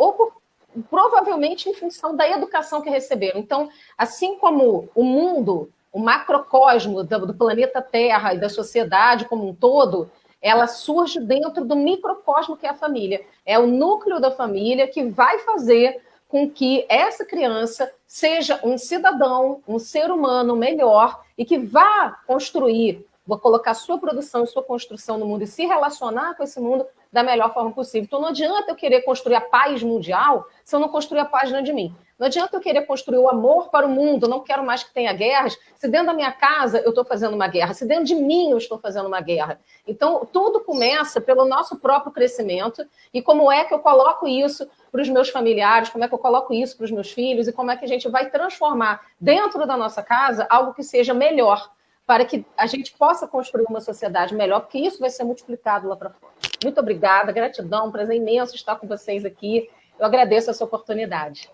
Speaker 3: Provavelmente em função da educação que receberam. Então, assim como o mundo, o macrocosmo do planeta Terra e da sociedade como um todo, ela surge dentro do microcosmo que é a família. É o núcleo da família que vai fazer com que essa criança seja um cidadão, um ser humano melhor e que vá construir, vou colocar sua produção e sua construção no mundo e se relacionar com esse mundo da melhor forma possível. Então, não adianta eu querer construir a paz mundial se eu não construir a paz dentro de mim. Não adianta eu querer construir o amor para o mundo, não quero mais que tenha guerras, se dentro da minha casa eu estou fazendo uma guerra, se dentro de mim eu estou fazendo uma guerra. Então, tudo começa pelo nosso próprio crescimento e como é que eu coloco isso para os meus familiares, como é que eu coloco isso para os meus filhos e como é que a gente vai transformar dentro da nossa casa algo que seja melhor, para que a gente possa construir uma sociedade melhor, porque isso vai ser multiplicado lá para fora. Muito obrigada, gratidão, um prazer imenso estar com vocês aqui. Eu agradeço essa oportunidade.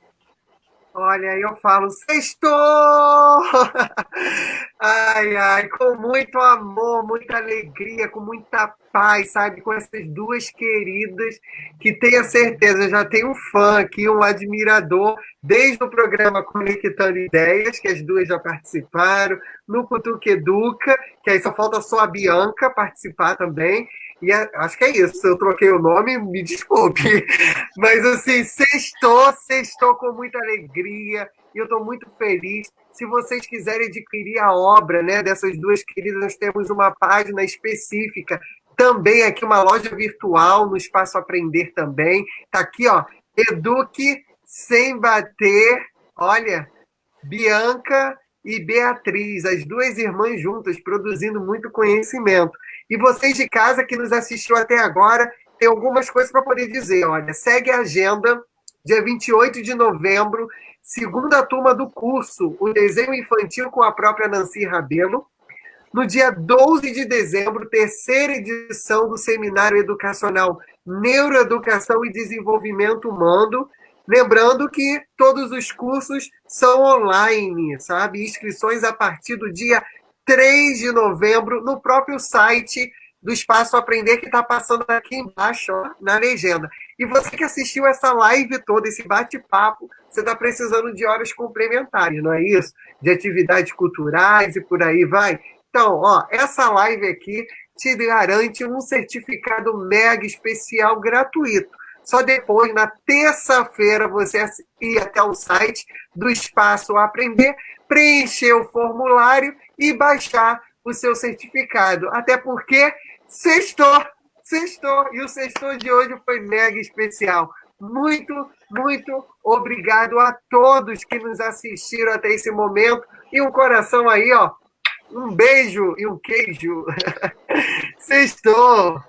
Speaker 1: Olha, eu falo, sextou! Ai, ai, com muito amor, muita alegria, com muita paz, sabe? Com essas duas queridas, que tenha certeza, já tem um fã aqui, um admirador, desde o programa Conectando Ideias, que as duas já participaram, no Cutuca Educa, que aí só falta só a Bianca participar também. E acho que é isso, eu troquei o nome, me desculpe. Mas assim, sextou com muita alegria, e eu estou muito feliz. Se vocês quiserem adquirir a obra, né, dessas duas queridas, nós temos uma página específica, também aqui uma loja virtual no Espaço Aprender também. Está aqui, ó, Eduque Sem Bater, olha, Bianca e Beatriz, as duas irmãs juntas, produzindo muito conhecimento. E vocês de casa que nos assistiu até agora, tem algumas coisas para poder dizer. Olha, segue a agenda, dia 28 de novembro, segunda turma do curso, o desenho infantil com a própria Nancy Rabelo. No dia 12 de dezembro, terceira edição do Seminário Educacional Neuroeducação e Desenvolvimento Humano. Lembrando que todos os cursos são online, sabe? Inscrições a partir do dia 3 de novembro no próprio site do Espaço Aprender, que está passando aqui embaixo, ó, na legenda. E você que assistiu essa live toda, esse bate-papo, você está precisando de horas complementares, não é isso? De atividades culturais e por aí vai. Então, ó, essa live aqui te garante um certificado mega especial gratuito. Só depois, na terça-feira, você ir até o site do Espaço Aprender, preencher o formulário e baixar o seu certificado. Até porque sextou. E o sextou de hoje foi mega especial. Muito, muito obrigado a todos que nos assistiram até esse momento. E um coração aí, ó. Um beijo e um queijo. Sextou!